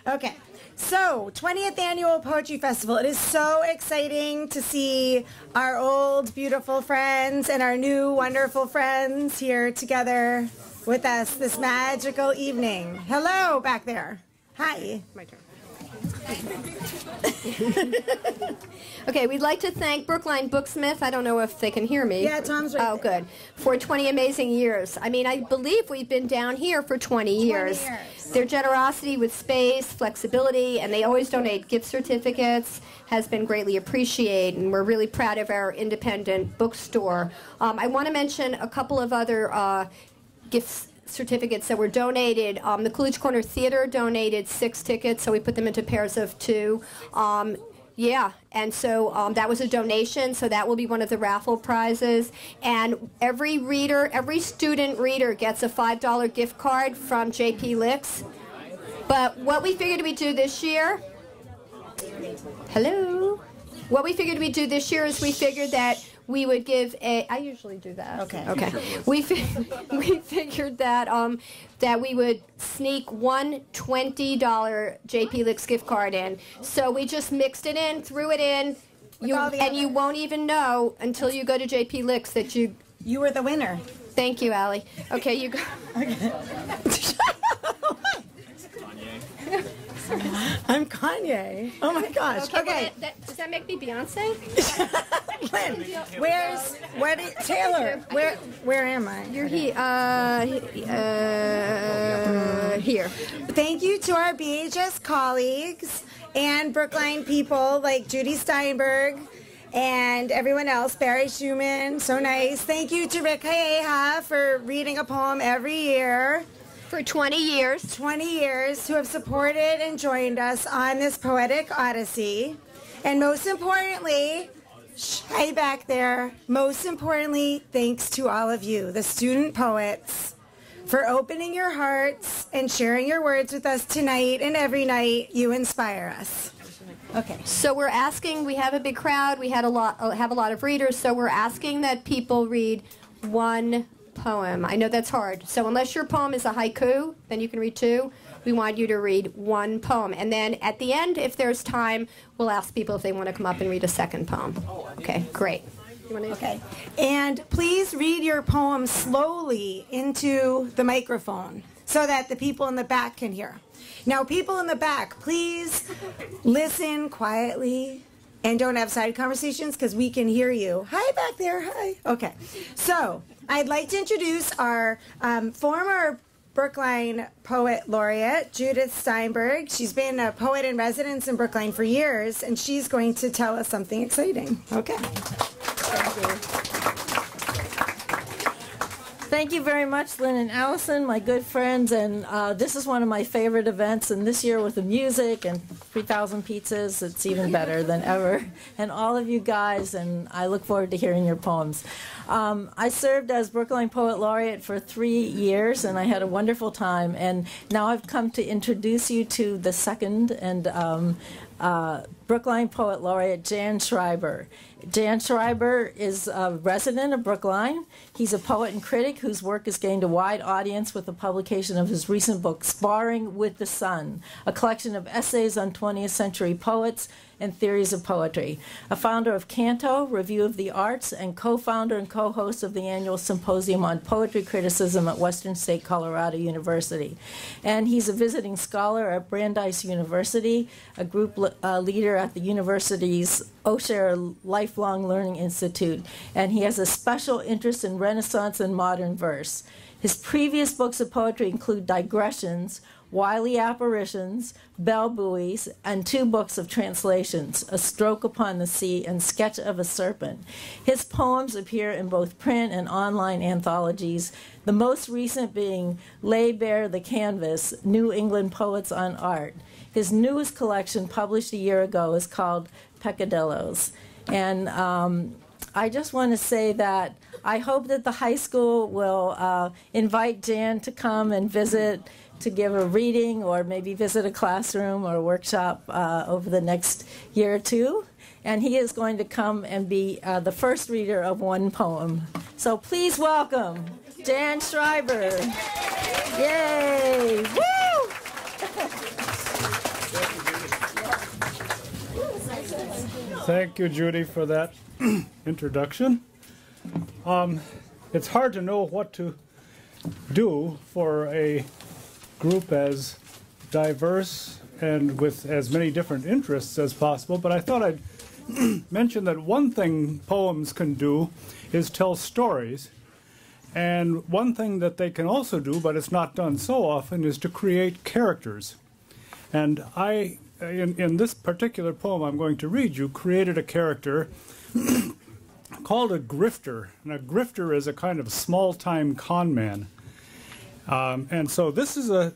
Okay, so 20th Annual Poetry Festival. It is so exciting to see our old, beautiful friends and our new, wonderful friends here together with us this magical evening. Hello, back there. Hi. My turn. Okay, we'd like to thank Brookline Booksmith. I don't know if they can hear me. Yeah, Tom's right. Oh, good. For 20 amazing years. I mean, I believe we've been down here for 20 years. Their generosity with space, flexibility, and they always donate gift certificates has been greatly appreciated, and we're really proud of our independent bookstore. I want to mention a couple of other gifts certificates that were donated. The Coolidge Corner Theater donated 6 tickets, so we put them into pairs of 2. Yeah, and so that was a donation, so that will be one of the raffle prizes. And every reader, every student reader gets a $5 gift card from JP Licks. But what we figured we'd do this year, hello? What we figured we'd do this year is we figured that we would give a, I usually do that. Okay. We figured that that we would sneak one $20 JP Licks gift card in. So we just mixed it in, threw it in, and you won't even know until you go to JP Licks that you were the winner. Thank you, Allie. Okay, you go. Okay. I'm Kanye. Oh my gosh. Okay. Does that make me Beyonce? Lynn, Taylor, where am I? You're here. Here. Thank you to our BHS colleagues and Brookline people like Judy Steinberg and everyone else, Barry Schumann, so nice. Thank you to Rick Calleja for reading a poem every year. For 20 years. 20 years, who have supported and joined us on this poetic odyssey. And most importantly, hi back there, most importantly, thanks to all of you, the student poets, for opening your hearts and sharing your words with us tonight and every night. You inspire us. Okay. So we're asking, we have a big crowd, we have a lot of readers, so we're asking that people read one poem. I know that's hard. So unless your poem is a haiku, then you can read 2. We want you to read one poem. And then at the end, if there's time, we'll ask people if they want to come up and read a second poem. Okay, great. Okay. And please read your poem slowly into the microphone so that the people in the back can hear. Now, people in the back, please listen quietly and don't have side conversations because we can hear you. Hi back there. Hi. Okay. So I'd like to introduce our former Brookline Poet Laureate, Judith Steinberg. She's been a poet in residence in Brookline for years, and she's going to tell us something exciting. Okay. Thank you. Thank you very much, Lynn and Allison, my good friends, and this is one of my favorite events, and this year with the music and 3,000 pizzas, it's even better than ever, and all of you guys, and I look forward to hearing your poems. I served as Brookline Poet Laureate for 3 years, and I had a wonderful time, and now I've come to introduce you to the second and Brookline Poet Laureate, Jan Schreiber. Jan Schreiber is a resident of Brookline. He's a poet and critic whose work has gained a wide audience with the publication of his recent book, Sparring with the Sun, a collection of essays on 20th century poets and theories of poetry. A founder of Canto, Review of the Arts, and co-founder and co-host of the annual Symposium on Poetry Criticism at Western State Colorado University. And he's a visiting scholar at Brandeis University, a group leader at the university's Osher Lifelong Learning Institute, and he has a special interest in Renaissance and modern verse. His previous books of poetry include Digressions, Wily Apparitions, Bell Buoys, and 2 books of translations, A Stroke Upon the Sea and Sketch of a Serpent. His poems appear in both print and online anthologies, the most recent being Lay Bare the Canvas, New England Poets on Art. His newest collection, published a year ago, is called Peccadillos. And I just want to say that I hope that the high school will invite Jan to come and visit, to give a reading or maybe visit a classroom or a workshop over the next year or 2. And he is going to come and be the first reader of one poem. So please welcome Jan Schreiber. Yay! Woo! Thank you, Judy, for that introduction. It's hard to know what to do for a group as diverse and with as many different interests as possible, but I thought I'd mention that one thing poems can do is tell stories, and one thing that they can also do, but it's not done so often, is to create characters. And I, in this particular poem I'm going to read you, created a character called a grifter. And a grifter is a kind of small-time con man. And so this is a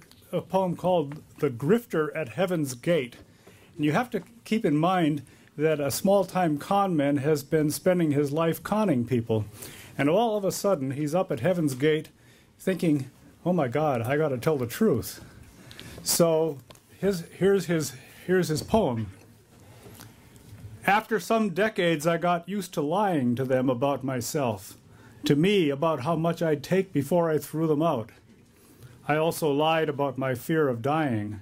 poem called The Grifter at Heaven's Gate. And you have to keep in mind that a small-time con man has been spending his life conning people. And all of a sudden, he's up at Heaven's Gate thinking, oh my God, I got to tell the truth. So here's his poem. After some decades, I got used to lying to them about myself, to me about how much I'd take before I threw them out. I also lied about my fear of dying.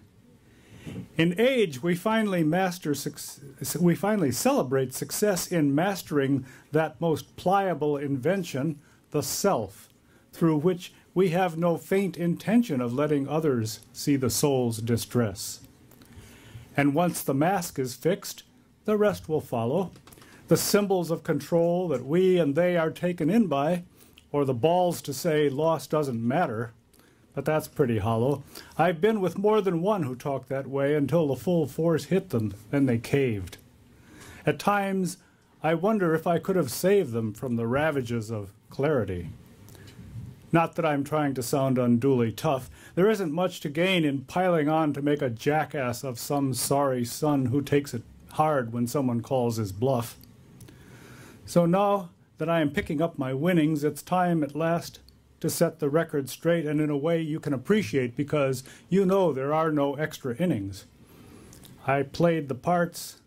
In age, we finally celebrate success in mastering that most pliable invention, the self, through which we have no faint intention of letting others see the soul's distress. And once the mask is fixed, the rest will follow. The symbols of control that we and they are taken in by, or the balls to say loss doesn't matter, but that's pretty hollow. I've been with more than one who talked that way until the full force hit them, then they caved. At times, I wonder if I could have saved them from the ravages of clarity. Not that I'm trying to sound unduly tough. There isn't much to gain in piling on to make a jackass of some sorry son who takes it hard when someone calls his bluff. So now that I am picking up my winnings, it's time at last to set the record straight, and in a way you can appreciate, because you know there are no extra innings. I played the parts,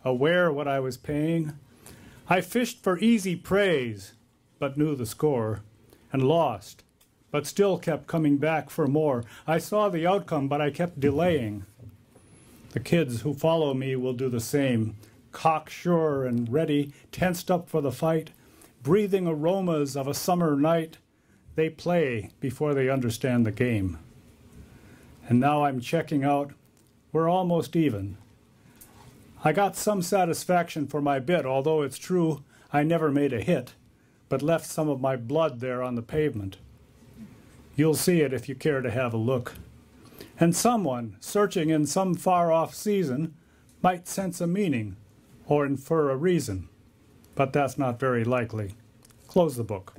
aware what I was paying. I fished for easy praise, but knew the score, and lost, but still kept coming back for more. I saw the outcome, but I kept delaying. The kids who follow me will do the same, cocksure and ready, tensed up for the fight, breathing aromas of a summer night. They play before they understand the game. And now I'm checking out. We're almost even. I got some satisfaction for my bit, although it's true I never made a hit, but left some of my blood there on the pavement. You'll see it if you care to have a look. And someone, searching in some far-off season, might sense a meaning or infer a reason. But that's not very likely. Close the book.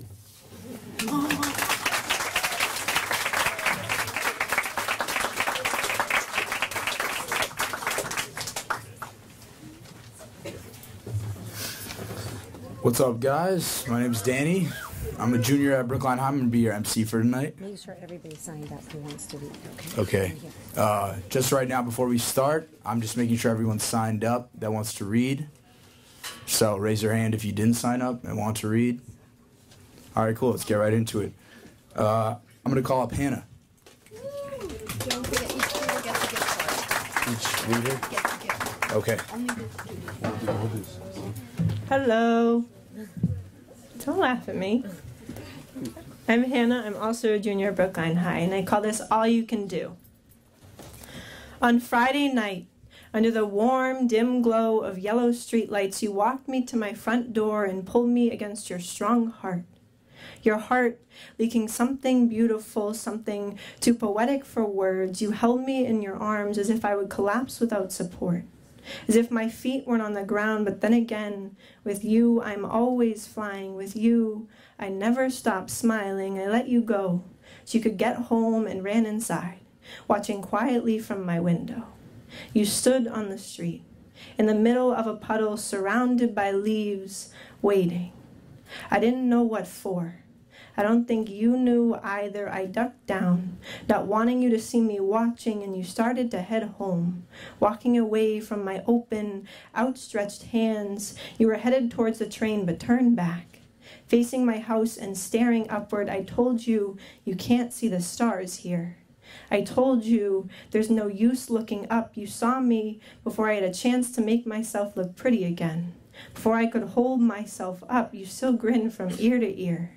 What's up, guys? My name's Danny. I'm a junior at Brookline High. I'm going to be your MC for tonight. Make sure everybody signed up who wants to read, okay? Okay. Just right now, before we start, I'm just making sure everyone's signed up that wants to read. So raise your hand if you didn't sign up and want to read. All right, cool. Let's get right into it. I'm going to call up Hannah. Don't forget, each reader gets a gift. Each reader? Okay. Hello. Don't laugh at me. I'm Hannah. I'm also a junior at Brookline High, and I call this All You Can Do. On Friday night, under the warm, dim glow of yellow streetlights, you walked me to my front door and pulled me against your strong heart. Your heart leaking something beautiful, something too poetic for words. You held me in your arms as if I would collapse without support. As if my feet weren't on the ground, but then again, with you, I'm always flying. With you, I never stop smiling. I let you go so you could get home and ran inside, watching quietly from my window. You stood on the street, in the middle of a puddle, surrounded by leaves, waiting. I didn't know what for. I don't think you knew either. I ducked down, not wanting you to see me watching, and you started to head home, walking away from my open, outstretched hands. You were headed towards the train, but turned back. Facing my house and staring upward, I told you, you can't see the stars here. I told you there's no use looking up. You saw me before I had a chance to make myself look pretty again. Before I could hold myself up, you still grinned from ear to ear,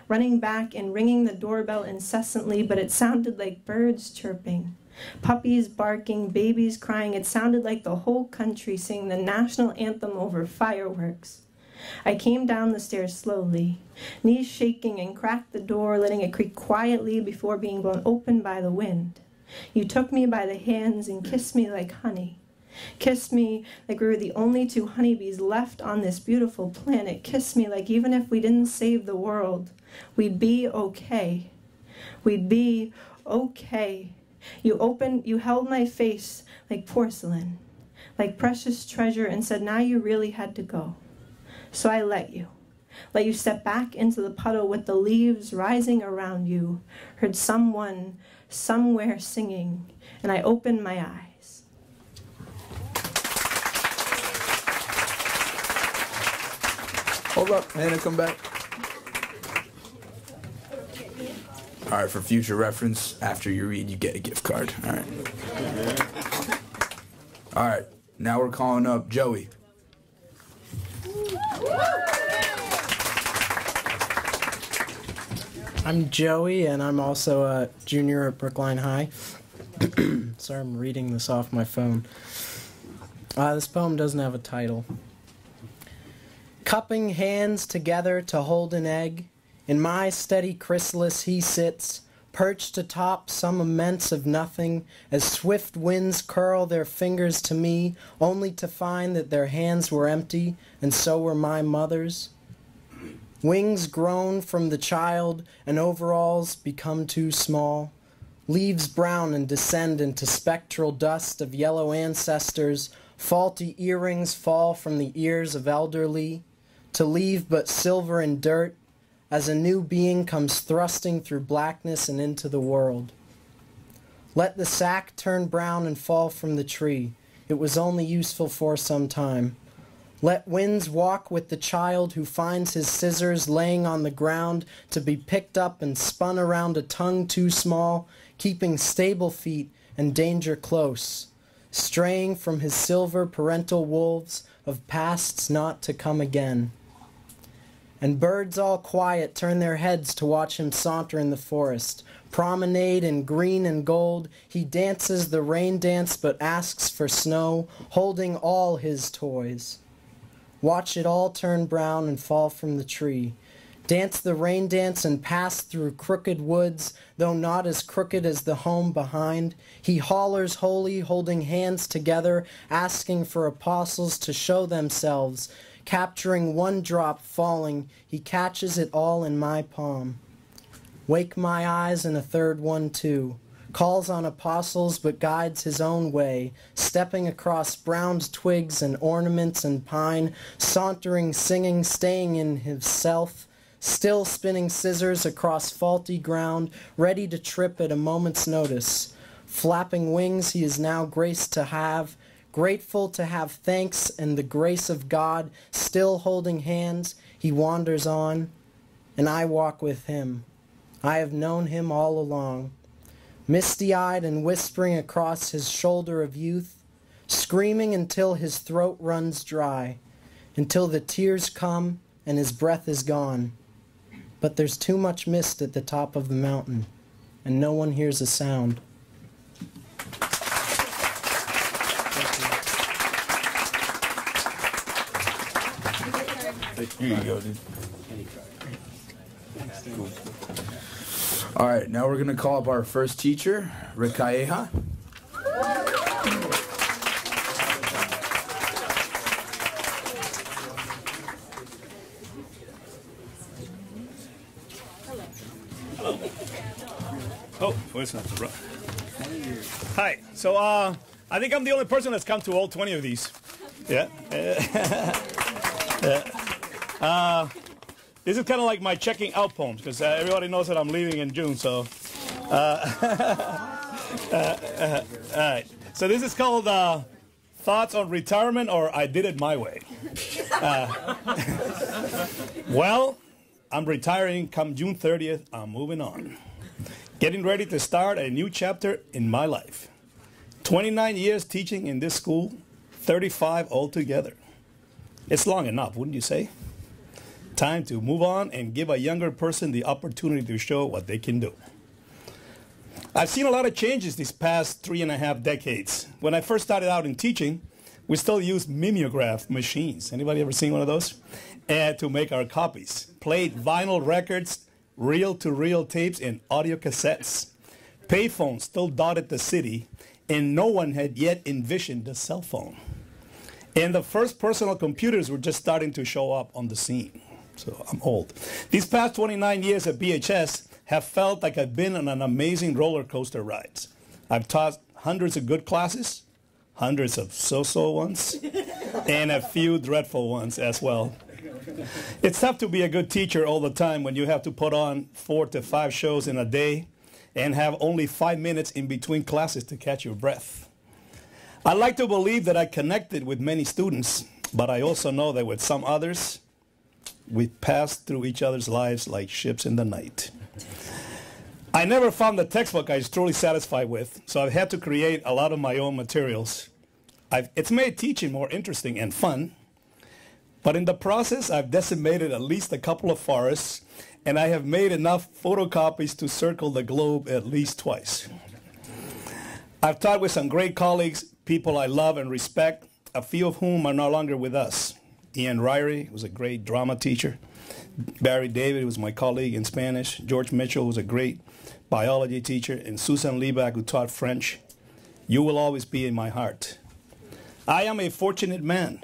running back and ringing the doorbell incessantly, but it sounded like birds chirping, puppies barking, babies crying. It sounded like the whole country singing the national anthem over fireworks. I came down the stairs slowly, knees shaking, and cracked the door, letting it creak quietly before being blown open by the wind. You took me by the hands and kissed me like honey. Kissed me like we were the only two honeybees left on this beautiful planet. Kissed me like even if we didn't save the world, we'd be okay. We'd be okay. You held my face like porcelain, like precious treasure, and said, now you really had to go. So I let you step back into the puddle with the leaves rising around you, heard someone somewhere singing, and I opened my eyes. Hold up, Hannah, come back. All right, for future reference, after you read, you get a gift card. All right. All right, now we're calling up Joey. I'm Joey, and I'm also a junior at Brookline High. Sorry, I'm reading this off my phone. This poem doesn't have a title. Cupping hands together to hold an egg, in my steady chrysalis he sits, perched atop some immense of nothing, as swift winds curl their fingers to me, only to find that their hands were empty, and so were my mother's. Wings grown from the child, and overalls become too small. Leaves brown and descend into spectral dust of yellow ancestors. Faulty earrings fall from the ears of elderly, to leave but silver and dirt, as a new being comes thrusting through blackness and into the world. Let the sack turn brown and fall from the tree. It was only useful for some time. Let winds walk with the child who finds his scissors laying on the ground to be picked up and spun around a tongue too small, keeping stable feet and danger close, straying from his silver parental wolves of pasts not to come again. And birds all quiet turn their heads to watch him saunter in the forest. Promenade in green and gold, he dances the rain dance but asks for snow, holding all his toys. Watch it all turn brown and fall from the tree. Dance the rain dance and pass through crooked woods, though not as crooked as the home behind. He hollers holy, holding hands together, asking for apostles to show themselves. Capturing one drop falling, he catches it all in my palm. Wake my eyes and a third one too. Calls on apostles but guides his own way, stepping across browned twigs and ornaments and pine, sauntering, singing, staying in himself, still spinning scissors across faulty ground, ready to trip at a moment's notice. Flapping wings he is now graced to have, grateful to have thanks and the grace of God, still holding hands, he wanders on, and I walk with him. I have known him all along. Misty-eyed and whispering across his shoulder of youth, screaming until his throat runs dry, until the tears come and his breath is gone. But there's too much mist at the top of the mountain, and no one hears a sound. Here you go, dude. Cool. All right, now we're going to call up our first teacher, Rikaeha. Oh, well, it's not the right. Hi. So I think I'm the only person that's come to all 20 of these. Yeah. This is kind of like my checking out poems because everybody knows that I'm leaving in June. So, all right. So this is called Thoughts on Retirement, or I Did It My Way. Well, I'm retiring come June 30th. I'm moving on. getting ready to start a new chapter in my life. 29 years teaching in this school, 35 altogether. It's long enough, wouldn't you say? Time to move on and give a younger person the opportunity to show what they can do. I've seen a lot of changes these past 3.5 decades. When I first started out in teaching, we still used mimeograph machines. Anybody ever seen one of those? And to make our copies. Played vinyl records, reel-to-reel tapes, and audio cassettes. Payphones still dotted the city, and no one had yet envisioned the cell phone. And the first personal computers were just starting to show up on the scene. So I'm old. These past 29 years at BHS have felt like I've been on an amazing roller coaster rides. I've taught hundreds of good classes, hundreds of so-so ones, and a few dreadful ones as well. It's tough to be a good teacher all the time when you have to put on 4 to 5 shows in a day and have only 5 minutes in between classes to catch your breath. I like to believe that I connected with many students, but I also know that with some others, we passed through each other's lives like ships in the night. I never found the textbook I was truly satisfied with, so I've had to create a lot of my own materials. It's made teaching more interesting and fun, but in the process, I've decimated at least a couple of forests, and I have made enough photocopies to circle the globe at least twice. I've taught with some great colleagues, people I love and respect, a few of whom are no longer with us. Ian Ryrie was a great drama teacher. Barry David was my colleague in Spanish. George Mitchell was a great biology teacher. And Susan Liebeck, who taught French. You will always be in my heart. I am a fortunate man.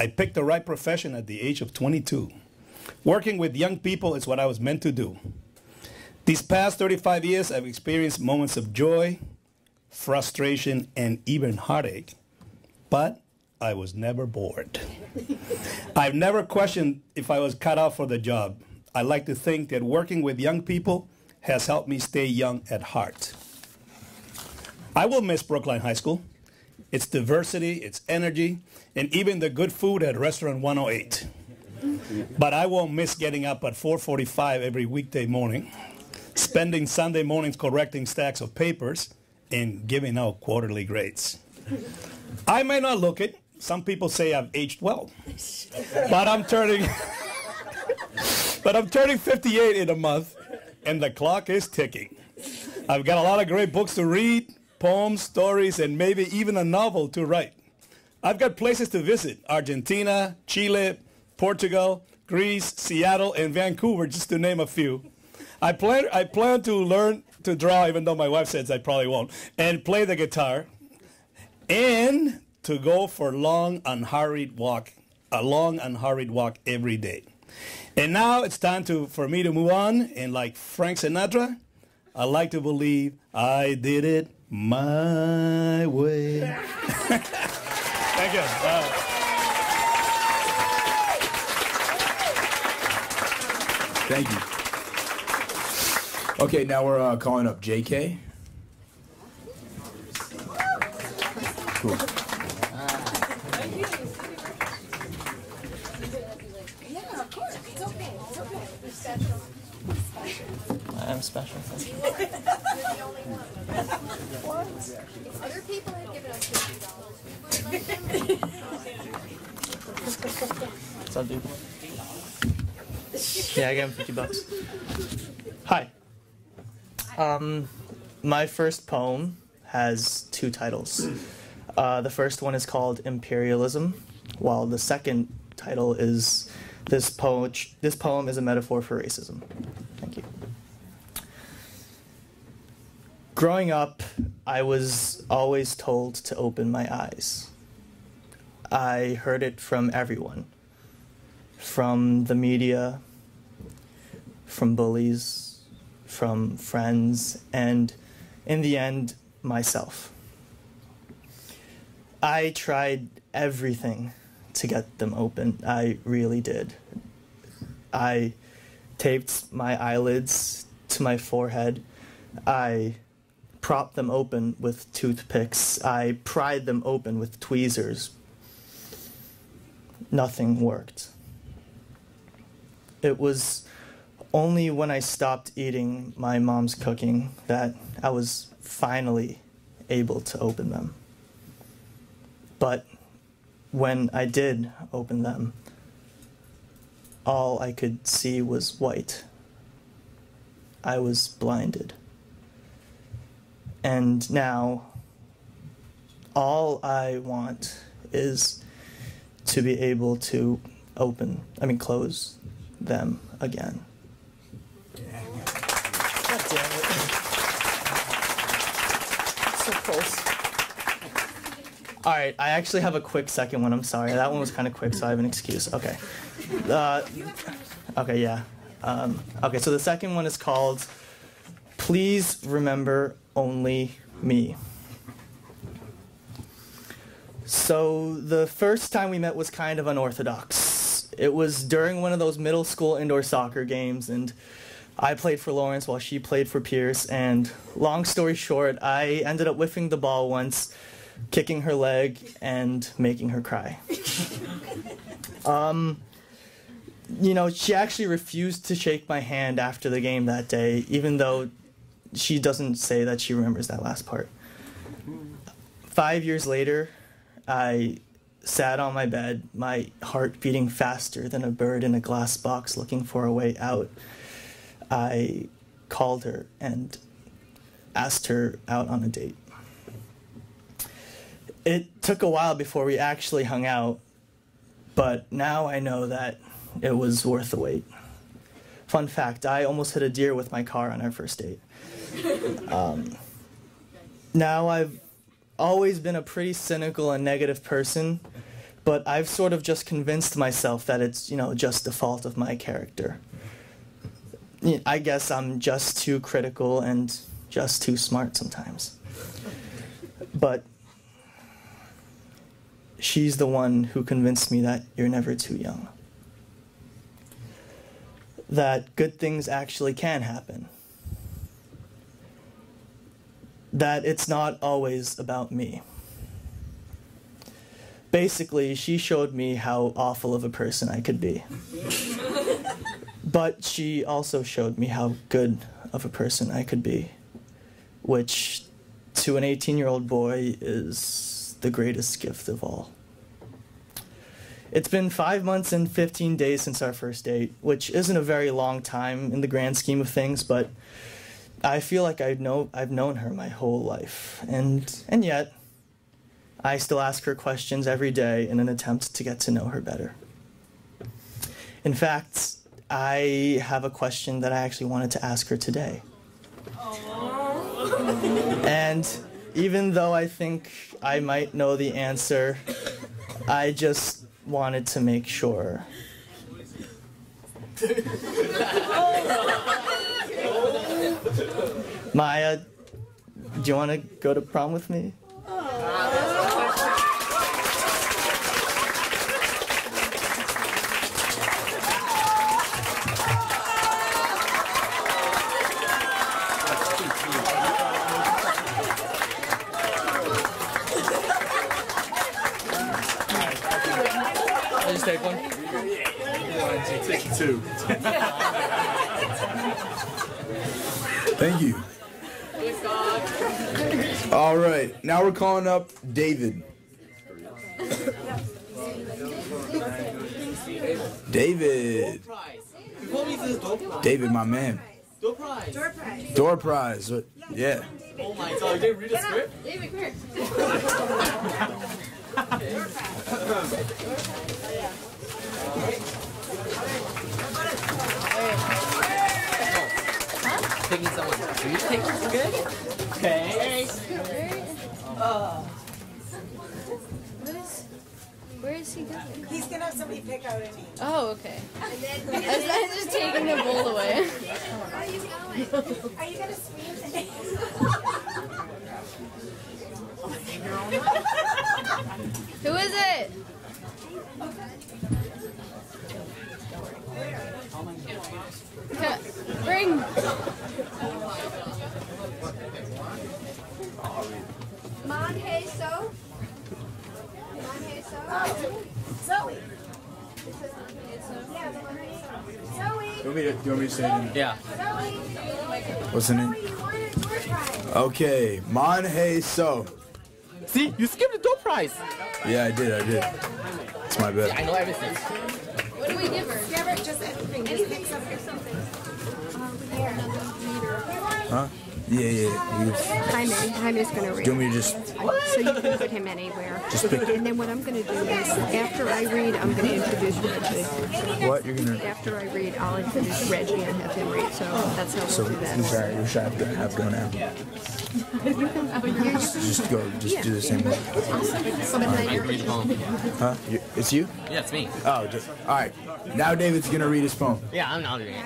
I picked the right profession at the age of 22. Working with young people is what I was meant to do. These past 35 years, I've experienced moments of joy, frustration, and even heartache. But I was never bored. I've never questioned if I was cut out for the job. I like to think that working with young people has helped me stay young at heart. I will miss Brookline High School. Its diversity, its energy, and even the good food at Restaurant 108. But I won't miss getting up at 4:45 every weekday morning, spending Sunday mornings correcting stacks of papers, and giving out quarterly grades. I may not look it. Some people say I've aged well, but I'm turning 58 in a month, and the clock is ticking. I've got a lot of great books to read, poems, stories, and maybe even a novel to write. I've got places to visit: Argentina, Chile, Portugal, Greece, Seattle, and Vancouver, just to name a few. I plan to learn to draw, even though my wife says I probably won't, and play the guitar, and to go for a long, unhurried walk every day. And now it's time for me to move on, and like Frank Sinatra, I like to believe I did it my way. Thank you. Thank you. Okay, now we're calling up JK. Cool. Yeah, of course. It's okay. It's okay. You're special. I'm special. You're the only one. What? If other people had given us $50, What's up, dude? Yeah, I gave him $50. Hi. My first poem has 2 titles. The first one is called Imperialism, while the second title is This poem is a metaphor for racism. Thank you. Growing up, I was always told to open my eyes. I heard it from everyone, from the media, from bullies, from friends, and in the end, myself. I tried everything to get them open. I really did. I taped my eyelids to my forehead. I propped them open with toothpicks. I pried them open with tweezers. Nothing worked. It was only when I stopped eating my mom's cooking that I was finally able to open them. But when I did open them, all I could see was white. I was blinded. And now, all I want is to be able to close them again. God damn it. So close. All right, I actually have a quick second one. I'm sorry. That one was kind of quick, so I have an excuse. Okay. Okay, yeah. Okay, so the second one is called Please Remember Only Me. So the first time we met was kind of unorthodox. It was during one of those middle school indoor soccer games, and I played for Lawrence while she played for Pierce, and long story short, I ended up whiffing the ball once, kicking her leg, and making her cry. You know, she actually refused to shake my hand after the game that day, even though she doesn't say that she remembers that last part. 5 years later, I sat on my bed, my heart beating faster than a bird in a glass box looking for a way out. I called her and asked her out on a date. It took a while before we actually hung out, but now I know that it was worth the wait. Fun fact, I almost hit a deer with my car on our first date. Now, I've always been a pretty cynical and negative person, but I've sort of just convinced myself that it's, you know, just a fault of my character. I guess I'm just too critical and just too smart sometimes. But she's the one who convinced me that you're never too young. That good things actually can happen. That it's not always about me. Basically, she showed me how awful of a person I could be. But she also showed me how good of a person I could be, which to an 18-year-old boy is the greatest gift of all. It's been 5 months and 15 days since our first date, which isn't a very long time in the grand scheme of things, but I feel like I've known her my whole life, and yet I still ask her questions every day in an attempt to get to know her better. In fact, I have a question that I actually wanted to ask her today. And even though I think I might know the answer, I just wanted to make sure. Maya, do you want to go to prom with me? I'll just take one. Take two. Thank you. All right, now we're calling up David. David. David, my man. Door prize. Door prize. Door prize. Yeah. Oh my god, you didn't read the script? David, come here. Taking someone. Are you taking some good? Okay. Where is he going? He's gonna have somebody pick out a name. Oh, okay. I was just taking the bowl away. Where are you going? Are you gonna scream the name? Who is it? Bring. Monheso. Zoe. Yeah, Zoe. Do you want me to say it? Yeah. What's the name? Okay, Manhei So. See, you skipped the door prize. Yeah, I did. It's my bad. I know everything. What do we give her? Give her just anything. Just pick something. Huh? Yeah. Jaime's going to read. Do you want me to just... So you can put him anywhere. Just pick... And then what I'm going to do is, after I read, I'm going to introduce Reggie. What? You're going to... After I read, I'll introduce Reggie and have him read. So that's how we'll do that. Who should I have go now? Just go. Just do the same way. I read the poem. Huh? It's you? Yeah, it's me. Oh, all right. Now David's going to read his poem. Yeah, I'm not reading it.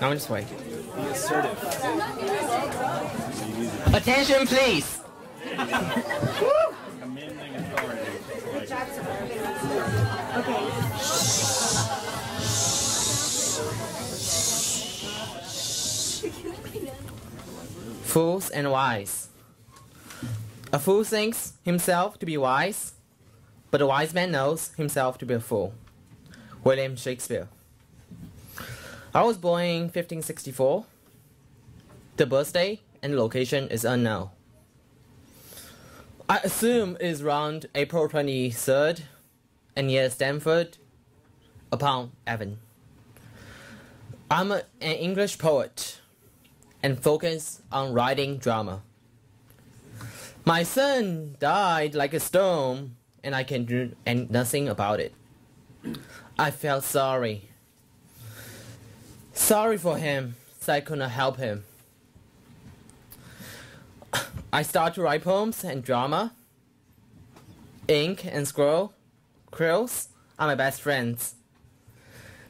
I'm just wait. Attention, please. Fools and wise. A fool thinks himself to be wise, but a wise man knows himself to be a fool. William Shakespeare. I was born in 1564. The birthday and location is unknown. I assume it is around April 23rd and near Stamford upon Avon. I'm an English poet and focus on writing drama. My son died like a stone and I can do nothing about it. I felt sorry. Sorry for him, so I could not help him. I start to write poems and drama. Ink and quills are my best friends.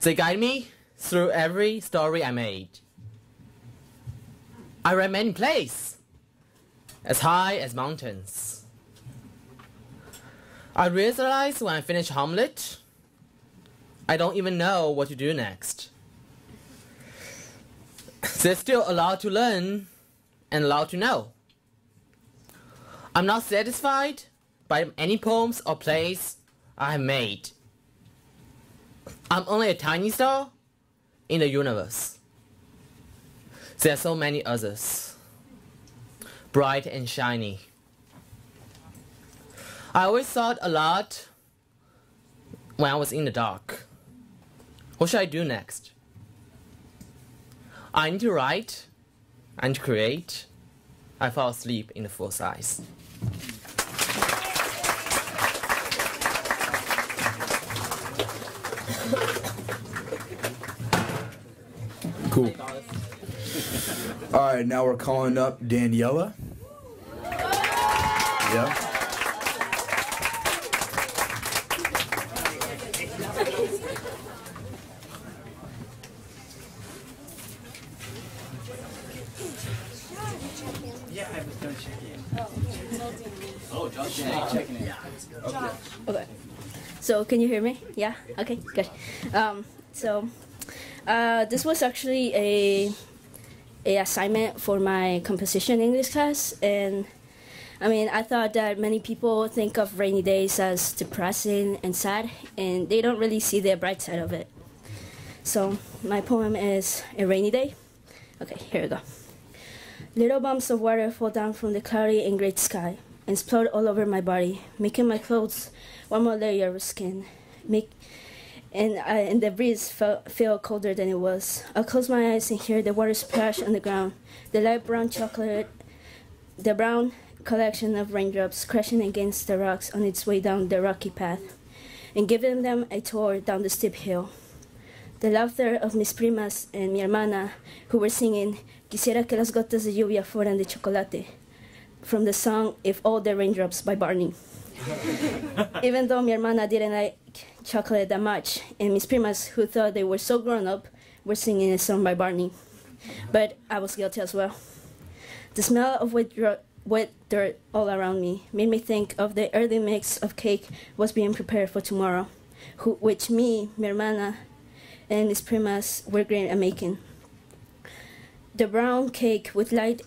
They guide me through every story I made. I read many plays, as high as mountains. I realized when I finished Hamlet, I don't even know what to do next. There's still a lot to learn and a lot to know. I'm not satisfied by any poems or plays I have made. I'm only a tiny star in the universe. There are so many others, bright and shiny. I always thought a lot when I was in the dark. What should I do next? I need to write, I need to create. I fall asleep in the full size. Cool. All right, now we're calling up Daniela. Yeah. Yeah, I was going to check in. Oh, John's checking in. Okay. So can you hear me? Yeah? Okay, good. This was actually a assignment for my composition English class, and I mean, I thought that many people think of rainy days as depressing and sad, and they don't really see the bright side of it. So my poem is A Rainy Day. Okay, here we go. Little bumps of water fall down from the cloudy and great sky and explode all over my body, making my clothes one more layer of skin. And the breeze feel colder than it was. I'll close my eyes and hear the water splash on the ground. The light brown chocolate, the brown collection of raindrops crashing against the rocks on its way down the rocky path, and giving them a tour down the steep hill. The laughter of mis primas and mi hermana, who were singing Quisiera que las gotas de lluvia fueran de chocolate, from the song If All the Raindrops by Barney. Even though mi hermana didn't like chocolate that much, and mis primas, who thought they were so grown up, were singing a song by Barney. But I was guilty as well. The smell of wet dirt all around me made me think of the early mix of cake was being prepared for tomorrow. which me, mi hermana, and mis primas were great at making. The brown cake with light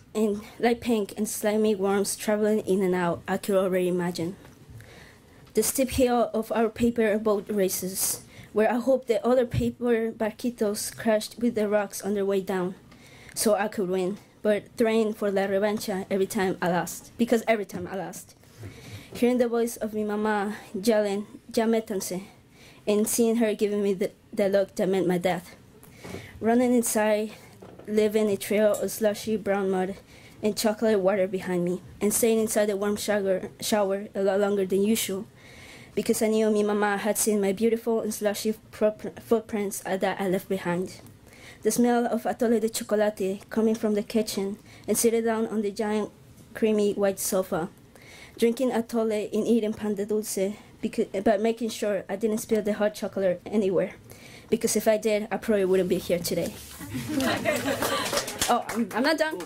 pink and slimy worms traveling in and out, I could already imagine. The steep hill of our paper boat races, where I hoped the other paper barquitos crashed with the rocks on their way down, so I could win, but trained for la revancha every time I lost, because every time I lost. Hearing the voice of mi mamá yelling, ya métanse, and seeing her giving me the look that meant my death. Running inside, leaving a trail of slushy brown mud and chocolate water behind me, and staying inside the warm shower a lot longer than usual, because I knew mi mamá had seen my beautiful and slushy footprints that I left behind. The smell of atole de chocolate coming from the kitchen, and sitting down on the giant creamy white sofa, drinking atole and eating pan de dulce, but making sure I didn't spill the hot chocolate anywhere, because if I did, I probably wouldn't be here today. Oh, I'm not done.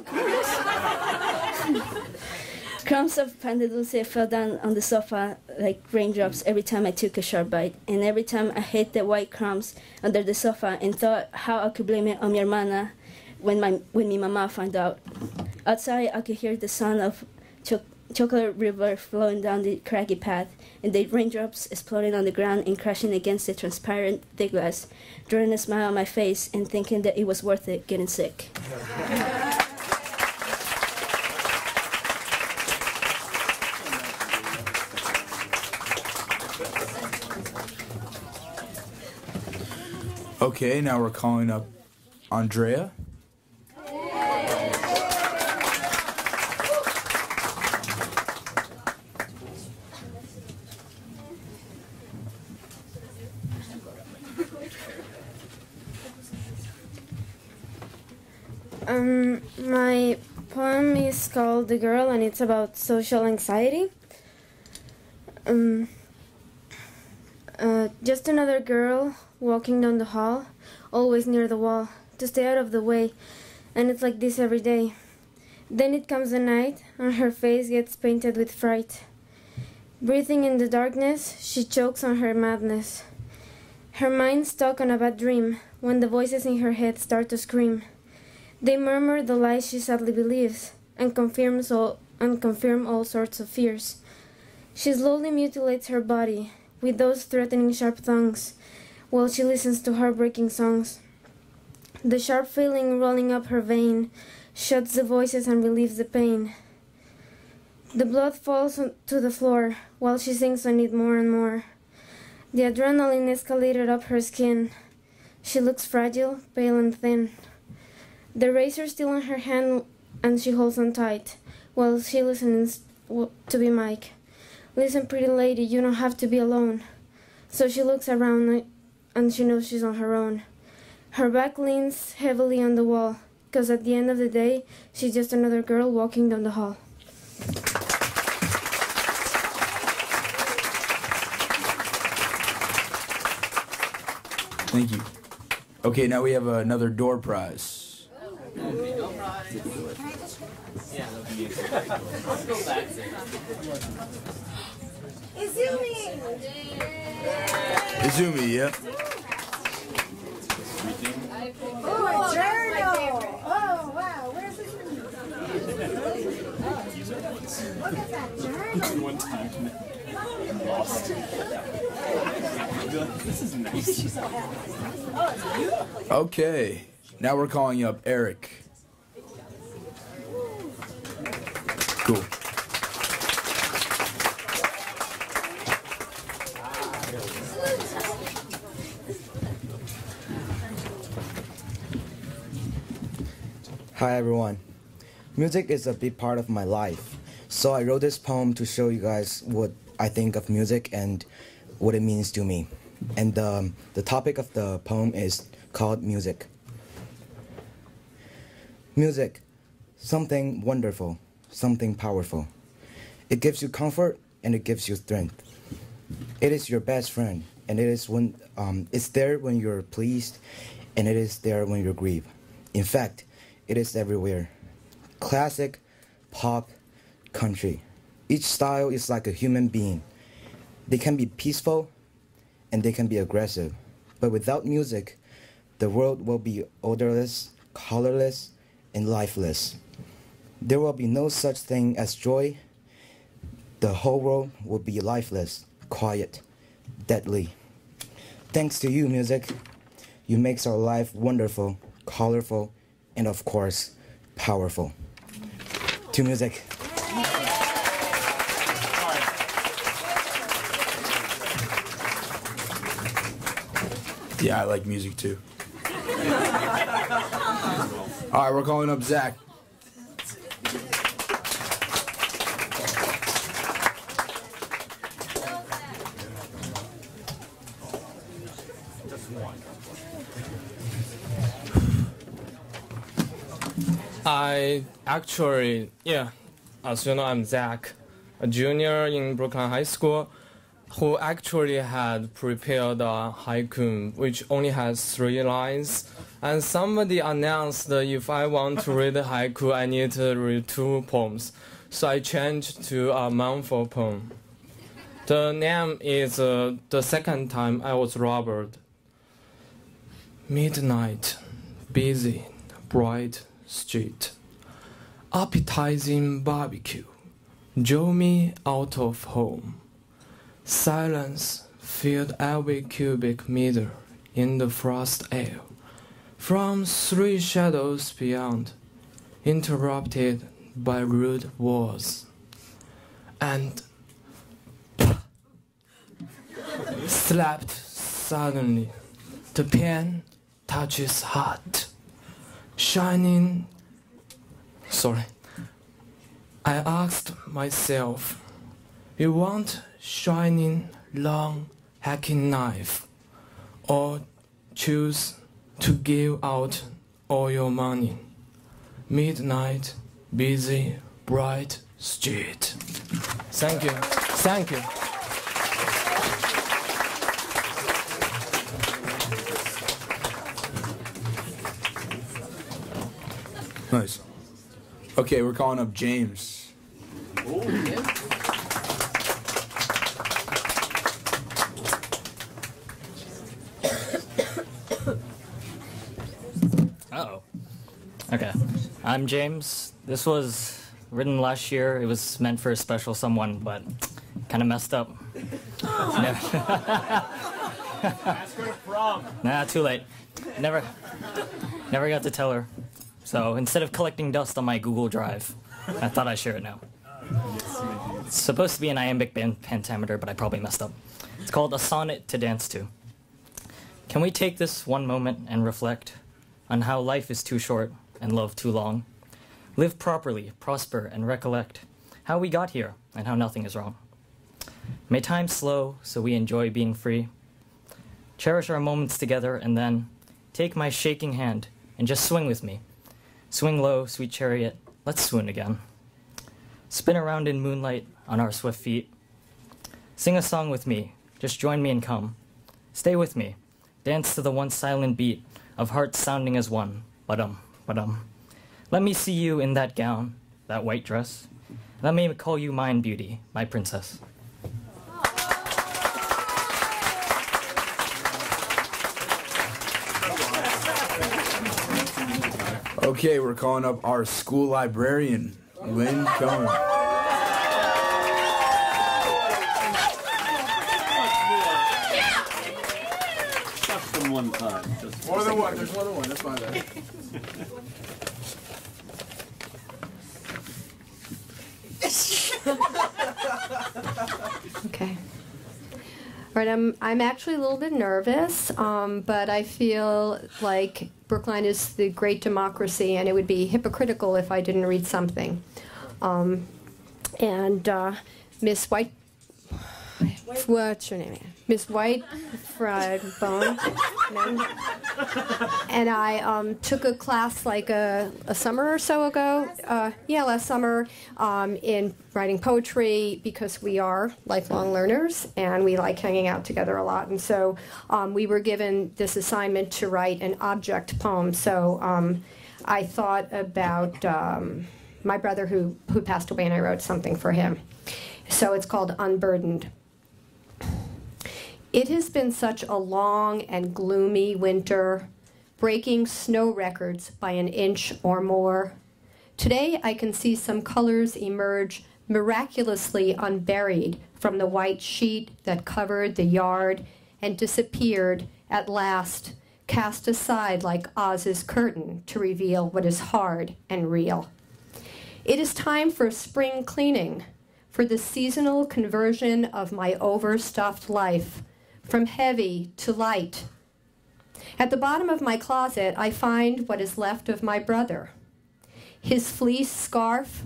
Crumbs of pan de dulce fell down on the sofa like raindrops every time I took a sharp bite, and every time I hid the white crumbs under the sofa and thought how I could blame it on mi hermana when mi mamá found out. Outside, I could hear the sound of chocolate river flowing down the craggy path, and the raindrops exploding on the ground and crashing against the transparent thick glass, drawing a smile on my face and thinking that it was worth it getting sick. Okay, now we're calling up Andrea. My poem is called The Girl, and it's about social anxiety. Just another girl walking down the hall, always near the wall, to stay out of the way, and it's like this every day. Then it comes the night, and her face gets painted with fright. Breathing in the darkness, she chokes on her madness. Her mind's stuck on a bad dream, when the voices in her head start to scream. They murmur the lies she sadly believes, and confirm all sorts of fears. She slowly mutilates her body with those threatening sharp tongues, while she listens to heartbreaking songs. The sharp feeling rolling up her vein shuts the voices and relieves the pain. The blood falls to the floor while she sinks on it more and more. The adrenaline escalated up her skin. She looks fragile, pale and thin. The razor still in her hand, and she holds on tight, while she listens to be Mike. Listen, pretty lady, you don't have to be alone. So she looks around, and she knows she's on her own. Her back leans heavily on the wall, 'cause at the end of the day, she's just another girl walking down the hall. Thank you. Okay, now we have another door prize. Izumi, yeah. Oh, a journal. Oh, wow. Where's the journal? Look at that journal. One time lost. This is nice. She's so happy. Oh, it's beautiful. Okay, now we're calling up Eric. Cool. Hi everyone. Music is a big part of my life, so I wrote this poem to show you guys what I think of music and what it means to me. And the topic of the poem is called music. Music, something wonderful, something powerful. It gives you comfort and it gives you strength. It is your best friend, and it's there when you're pleased, and it is there when you grieve. In fact, it is everywhere. Classic, pop, country. Each style is like a human being. They can be peaceful, and they can be aggressive. But without music, the world will be odorless, colorless, and lifeless. There will be no such thing as joy. The whole world will be lifeless, quiet, deadly. Thanks to you, music. You makes our life wonderful, colorful, and of course, powerful. To music. Yeah, I like music too. All right, we're calling up Zach. As you know, I'm Zach, a junior in Brookline High School, who actually had prepared a haiku, which only has 3 lines. And somebody announced that if I want to read a haiku, I need to read 2 poems. So I changed to a Manful poem. The name is The Second Time I Was Robbed. Midnight, busy, bright street. Appetizing barbecue drove me out of home. Silence filled every cubic meter in the frost air. From 3 shadows beyond, interrupted by rude walls. And slapped suddenly. The pen touches heart. I asked myself, you want shining, long, hacking knife, or choose to give out all your money? Midnight, busy, bright street. Thank you. Thank you. Nice. Okay, we're calling up James. Uh-oh. Okay. I'm James. This was written last year. It was meant for a special someone, but kind of messed up. Ask her from. Nah, too late. Never got to tell her. So instead of collecting dust on my Google Drive, I thought I'd share it now. It's supposed to be an iambic pentameter, but I probably messed up. It's called A Sonnet to Dance To. Can we take this one moment and reflect on how life is too short and love too long? Live properly, prosper, and recollect how we got here and how nothing is wrong. May time slow so we enjoy being free. Cherish our moments together and then take my shaking hand and just swing with me. Swing low, sweet chariot, let's swoon again. Spin around in moonlight on our swift feet. Sing a song with me, just join me and come. Stay with me, dance to the one silent beat of hearts sounding as one. Ba-dum, ba-dum. Let me see you in that gown, that white dress. Let me call you mine, beauty, my princess. Okay, we're calling up our school librarian, Lynn Cohen. Just from one time. More than one. There's more than one. That's fine. Okay. All right, I'm actually a little bit nervous, but I feel like Brookline is the great democracy, and it would be hypocritical if I didn't read something. Miss White, what's your name? Miss White Fried Bone, and I took a class like a summer or so ago, last summer, in writing poetry because we are lifelong learners and we like hanging out together a lot. And so we were given this assignment to write an object poem. So I thought about my brother who passed away, and I wrote something for him. So it's called Unburdened. It has been such a long and gloomy winter, breaking snow records by an inch or more. Today I can see some colors emerge miraculously unburied from the white sheet that covered the yard and disappeared at last, cast aside like Oz's curtain to reveal what is hard and real. It is time for spring cleaning, for the seasonal conversion of my overstuffed life, from heavy to light. At the bottom of my closet, I find what is left of my brother. His fleece scarf,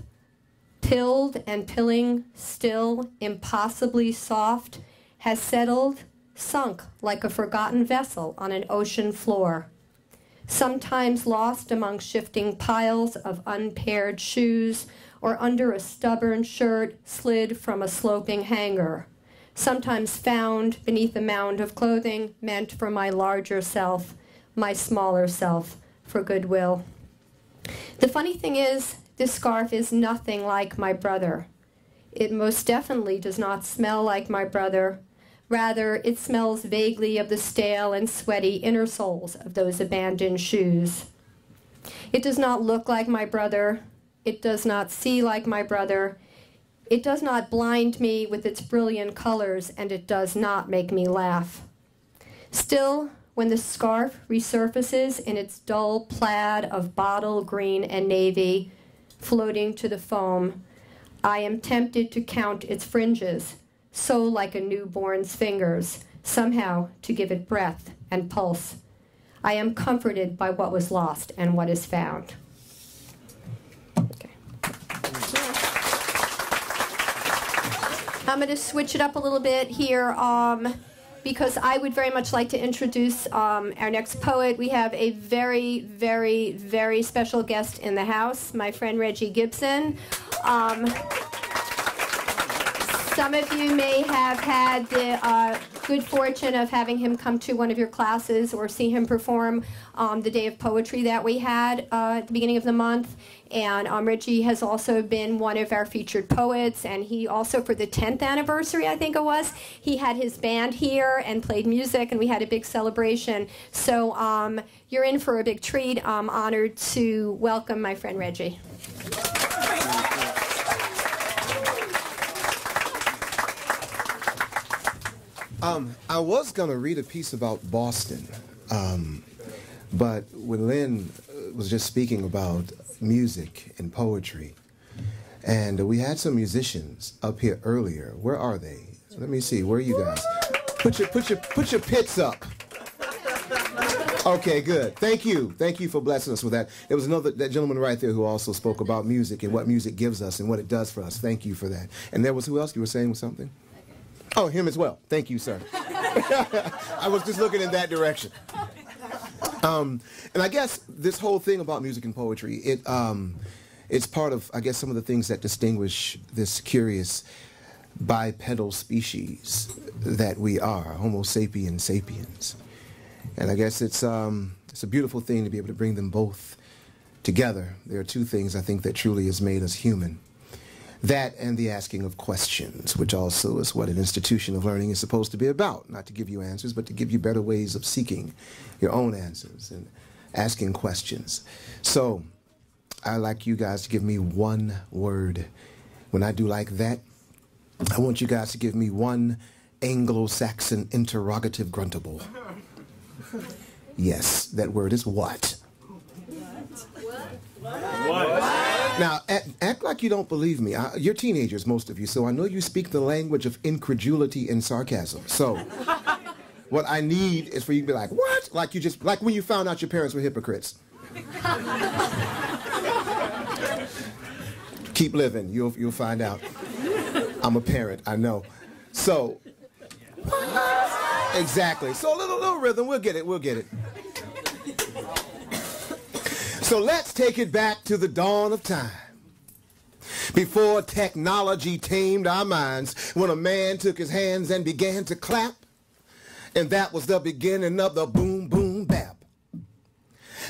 pilled and pilling, still impossibly soft, has settled, sunk like a forgotten vessel on an ocean floor, sometimes lost among shifting piles of unpaired shoes or under a stubborn shirt slid from a sloping hanger, sometimes found beneath a mound of clothing meant for my larger self, my smaller self, for goodwill. The funny thing is, this scarf is nothing like my brother. It most definitely does not smell like my brother. Rather, it smells vaguely of the stale and sweaty inner soles of those abandoned shoes. It does not look like my brother. It does not see like my brother. It does not blind me with its brilliant colors, and it does not make me laugh. Still, when the scarf resurfaces in its dull plaid of bottle green and navy, floating to the foam, I am tempted to count its fringes, so like a newborn's fingers, somehow to give it breath and pulse. I am comforted by what was lost and what is found. I'm going to switch it up a little bit here because I would very much like to introduce our next poet. We have a very, very, very special guest in the house, my friend Reggie Gibson. Some of you may have had the good fortune of having him come to one of your classes or see him perform the Day of Poetry that we had at the beginning of the month. And Reggie has also been one of our featured poets, and he also, for the 10th anniversary, I think it was, he had his band here and played music, and we had a big celebration. So you're in for a big treat. I'm honored to welcome my friend Reggie. I was going to read a piece about Boston, but when Lynn was just speaking about music and poetry, and we had some musicians up here earlier. Where are they? Let me see. Where are you guys? Put your pits up. Okay, good. Thank you for blessing us with that. There was that gentleman right there who also spoke about music and what music gives us and what it does for us. Thank you for that. And there was who else? You were saying something? Oh, him as well. Thank you, sir. I was just looking in that direction. And I guess this whole thing about music and poetry, it's part of, I guess, some of the things that distinguish this curious bipedal species that we are, Homo sapiens sapiens. And I guess it's a beautiful thing to be able to bring them both together. There are two things I think that truly has made us human. That and the asking of questions, which also is what an institution of learning is supposed to be about. Not to give you answers, but to give you better ways of seeking your own answers and asking questions. So I'd like you guys to give me one word. When I do like that, I want you guys to give me one Anglo-Saxon interrogative gruntable. Yes, that word is what? What? Now, act like you don't believe me. You're teenagers, most of you, so I know you speak the language of incredulity and sarcasm. So what I need is for you to be like, what? Like when you found out your parents were hypocrites. Keep living. You'll find out. I'm a parent, I know. So, exactly. So a little rhythm, we'll get it. So let's take it back to the dawn of time. Before technology tamed our minds, when a man took his hands and began to clap, and that was the beginning of the boom, boom, bap.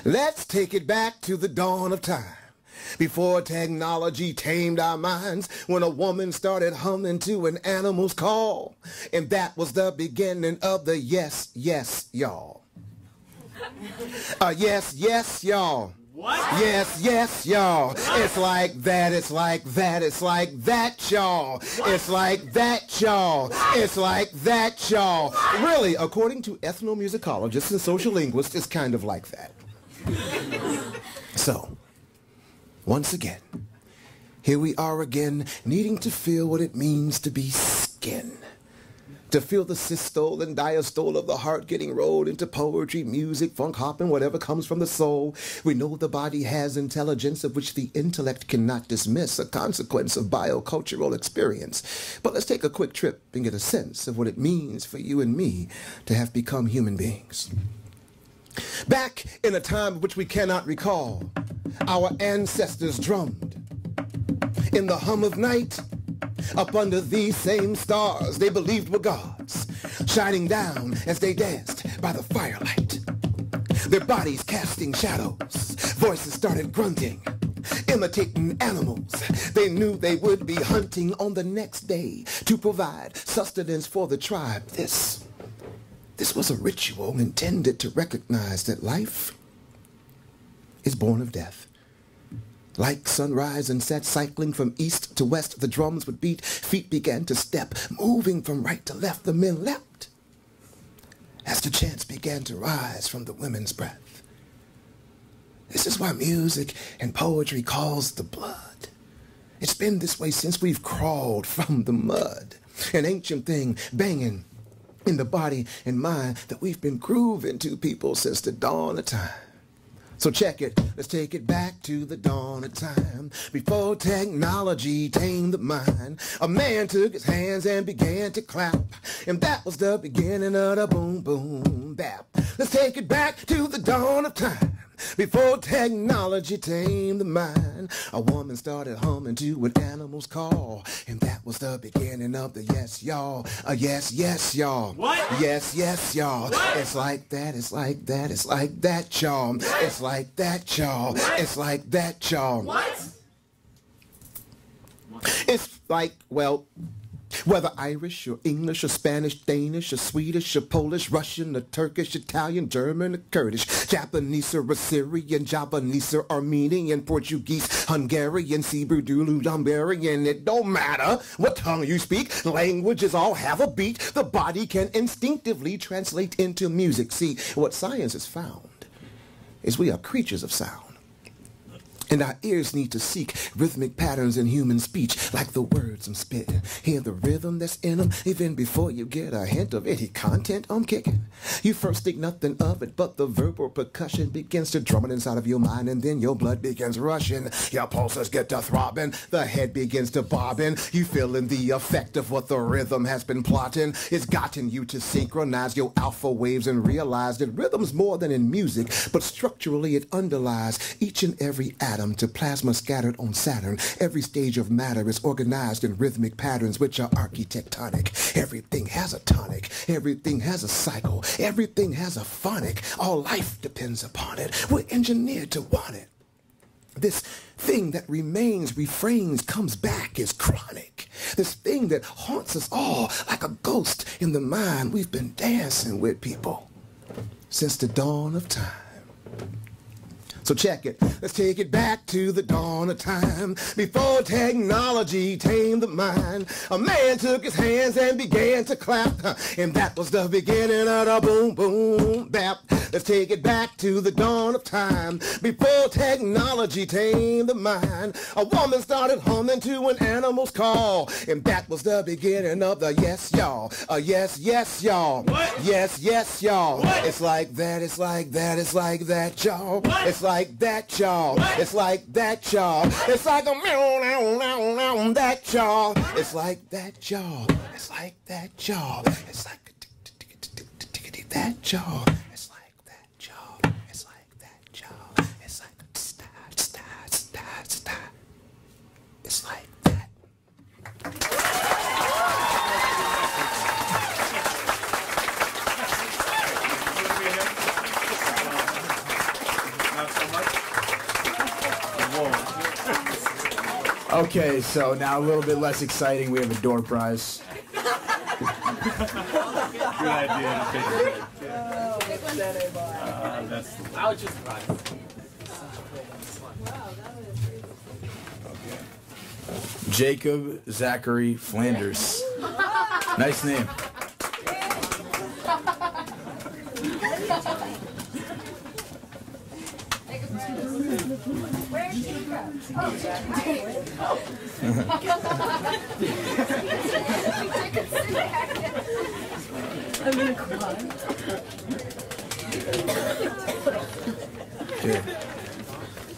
Let's take it back to the dawn of time, before technology tamed our minds, when a woman started humming to an animal's call. And that was the beginning of the yes, yes, y'all. Yes, yes, y'all. What? Yes, yes, y'all. It's like that, it's like that, it's like that, y'all. It's like that, y'all. It's like that, y'all. Really, according to ethnomusicologists and social linguists, it's kind of like that. So, once again, here we are again, needing to feel what it means to be skin. To feel the systole and diastole of the heart getting rolled into poetry, music, funk, hopping, whatever comes from the soul. We know the body has intelligence of which the intellect cannot dismiss, a consequence of biocultural experience. But let's take a quick trip and get a sense of what it means for you and me to have become human beings. Back in a time which we cannot recall, our ancestors drummed. In the hum of night, up under these same stars they believed were gods, shining down as they danced by the firelight. Their bodies casting shadows, voices started grunting, imitating animals. They knew they would be hunting on the next day to provide sustenance for the tribe. This was a ritual intended to recognize that life is born of death. Like sunrise and set, cycling from east to west, the drums would beat, feet began to step, moving from right to left, the men leapt, as the chants began to rise from the women's breath. This is why music and poetry calls the blood. It's been this way since we've crawled from the mud, an ancient thing banging in the body and mind that we've been grooving to, people, since the dawn of time. So check it, let's take it back to the dawn of time. Before technology tamed the mind, a man took his hands and began to clap. And that was the beginning of the boom, boom, bap. Let's take it back to the dawn of time. Before technology tamed the mind, a woman started humming to an animal's call. And that was the beginning of the yes, y'all. Yes, yes, y'all. What? Yes, yes, y'all. What? It's like that, it's like that, it's like that, y'all. It's like that, y'all. It's like that, y'all. What? It's like, well, whether Irish or English or Spanish, Danish or Swedish or Polish, Russian or Turkish, Italian, German or Kurdish, Japanese or Assyrian, Javanese or Armenian, Portuguese, Hungarian, Hebrew, Zulu, Hungarian, it don't matter what tongue you speak, languages all have a beat, the body can instinctively translate into music. See, what science has found is we are creatures of sound. And our ears need to seek rhythmic patterns in human speech, like the words I'm spitting. Hear the rhythm that's in them, even before you get a hint of any content I'm kicking. You first think nothing of it, but the verbal percussion begins to drum it inside of your mind, and then your blood begins rushing. Your pulses get to throbbing, the head begins to bobbing. You feeling the effect of what the rhythm has been plotting. It's gotten you to synchronize your alpha waves and realize that rhythm's more than in music, but structurally it underlies each and every atom to plasma scattered on Saturn. Every stage of matter is organized in rhythmic patterns which are architectonic. Everything has a tonic. Everything has a cycle. Everything has a phonic. All life depends upon it. We're engineered to want it. This thing that remains, refrains, comes back is chronic. This thing that haunts us all like a ghost in the mind we've been dancing with, people, since the dawn of time. So check it. Let's take it back to the dawn of time. Before technology tamed the mind, a man took his hands and began to clap. And that was the beginning of the boom, boom, bap. Let's take it back to the dawn of time. Before technology tamed the mind, a woman started humming to an animal's call. And that was the beginning of the yes, y'all. Yes, yes, y'all. What? Yes, yes, y'all. What? It's like that, it's like that, it's like that, y'all. It's like that, y'all. It's like that, y'all. It's like a meow, that, y'all. It's like that, y'all. It's like that, y'all. It's like that, y'all. It's like that, y'all. It's like that, y'all. It's like it's like that. Okay, so now a little bit less exciting. We have a door prize. Good idea. I was just surprised. Jacob Zachary Flanders. Nice name. I'm gonna cry. Okay.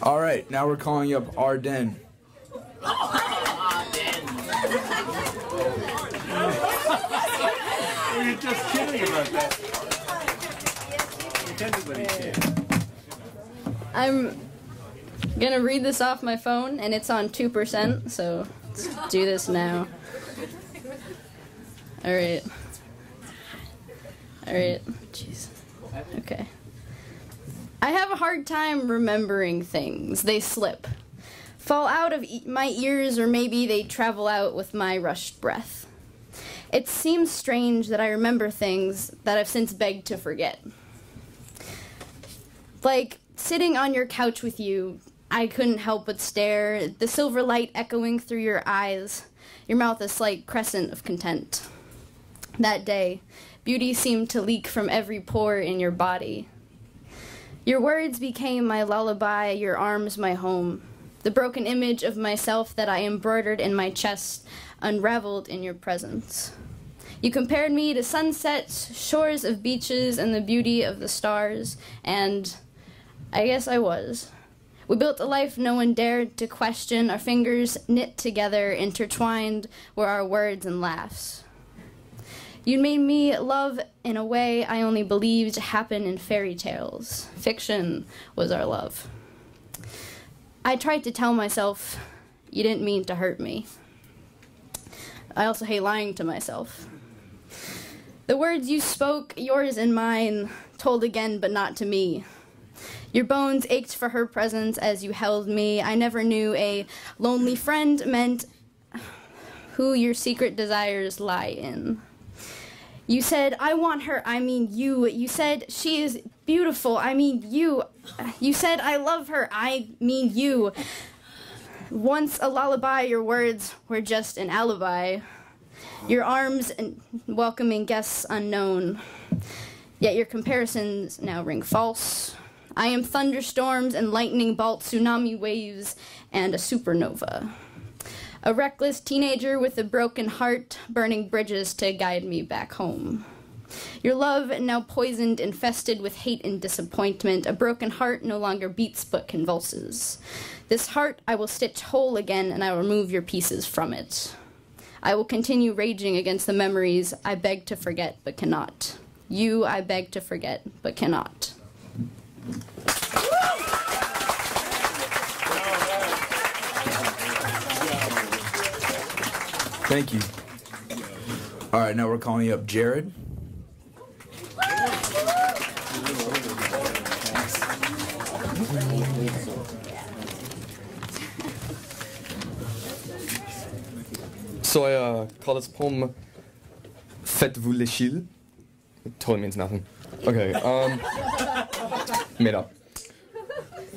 All right, now we're calling up Arden. We were just kidding about that. Everybody can. I'm gonna read this off my phone, and it's on 2%, so let's do this now. Alright. Alright. Jeez. Okay. I have a hard time remembering things. They slip. Fall out of my ears, or maybe they travel out with my rushed breath. It seems strange that I remember things that I've since begged to forget. Like sitting on your couch with you, I couldn't help but stare, the silver light echoing through your eyes, your mouth a slight crescent of content. That day, beauty seemed to leak from every pore in your body. Your words became my lullaby, your arms my home. The broken image of myself that I embroidered in my chest unraveled in your presence. You compared me to sunsets, shores of beaches, and the beauty of the stars, and I guess I was. We built a life no one dared to question, our fingers knit together, intertwined were our words and laughs. You made me love in a way I only believed happened in fairy tales. Fiction was our love. I tried to tell myself, you didn't mean to hurt me. I also hate lying to myself. The words you spoke, yours and mine, told again but not to me. Your bones ached for her presence as you held me. I never knew a lonely friend meant who your secret desires lie in. You said, I want her, I mean you. You said, she is beautiful, I mean you. You said, I love her, I mean you. Once a lullaby, your words were just an alibi. Your arms and welcoming guests unknown. Yet your comparisons now ring false. I am thunderstorms and lightning bolts, tsunami waves, and a supernova. A reckless teenager with a broken heart, burning bridges to guide me back home. Your love now poisoned, infested with hate and disappointment. A broken heart no longer beats but convulses. This heart I will stitch whole again, and I will remove your pieces from it. I will continue raging against the memories I beg to forget but cannot. You I beg to forget but cannot. Thank you. All right, now we're calling up Jared. So I call this poem Faites-vous l'Echille. It totally means nothing. Okay, made up.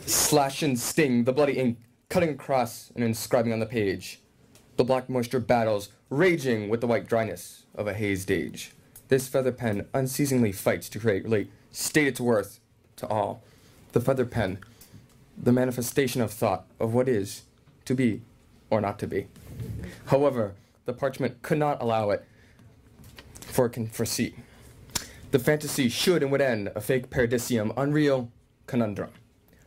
Slash and sting, the bloody ink, cutting across and inscribing on the page. The black moisture battles, raging with the white dryness of a hazed age. This feather pen unceasingly fights to relate, state its worth to all. The feather pen, the manifestation of thought, of what is, to be, or not to be. However, the parchment could not allow it, for it can foresee. The fantasy should and would end a fake paradisium, unreal conundrum.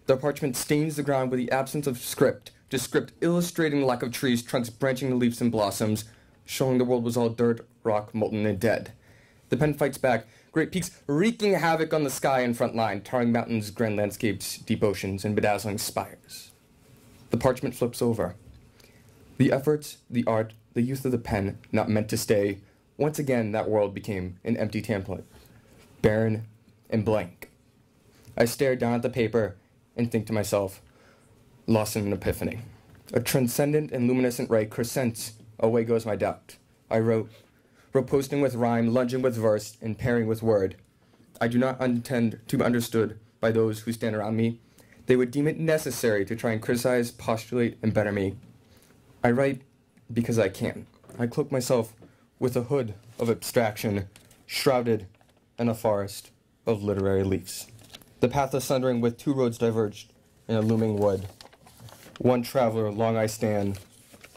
The parchment stains the ground with the absence of script, just script illustrating the lack of trees, trunks branching the leaves and blossoms, showing the world was all dirt, rock, molten, and dead. The pen fights back, great peaks wreaking havoc on the sky in front line, towering mountains, grand landscapes, deep oceans, and bedazzling spires. The parchment flips over. The efforts, the art, the youth of the pen, not meant to stay. Once again, that world became an empty template, barren and blank. I stare down at the paper and think to myself, lost in an epiphany. A transcendent and luminescent ray crescents, away goes my doubt. I wrote, riposting with rhyme, lunging with verse, and pairing with word. I do not intend to be understood by those who stand around me. They would deem it necessary to try and criticize, postulate, and better me. I write because I can. I cloak myself with a hood of abstraction, shrouded in a forest of literary leaves. The path is sundering with two roads diverged in a looming wood. One traveler, long I stand,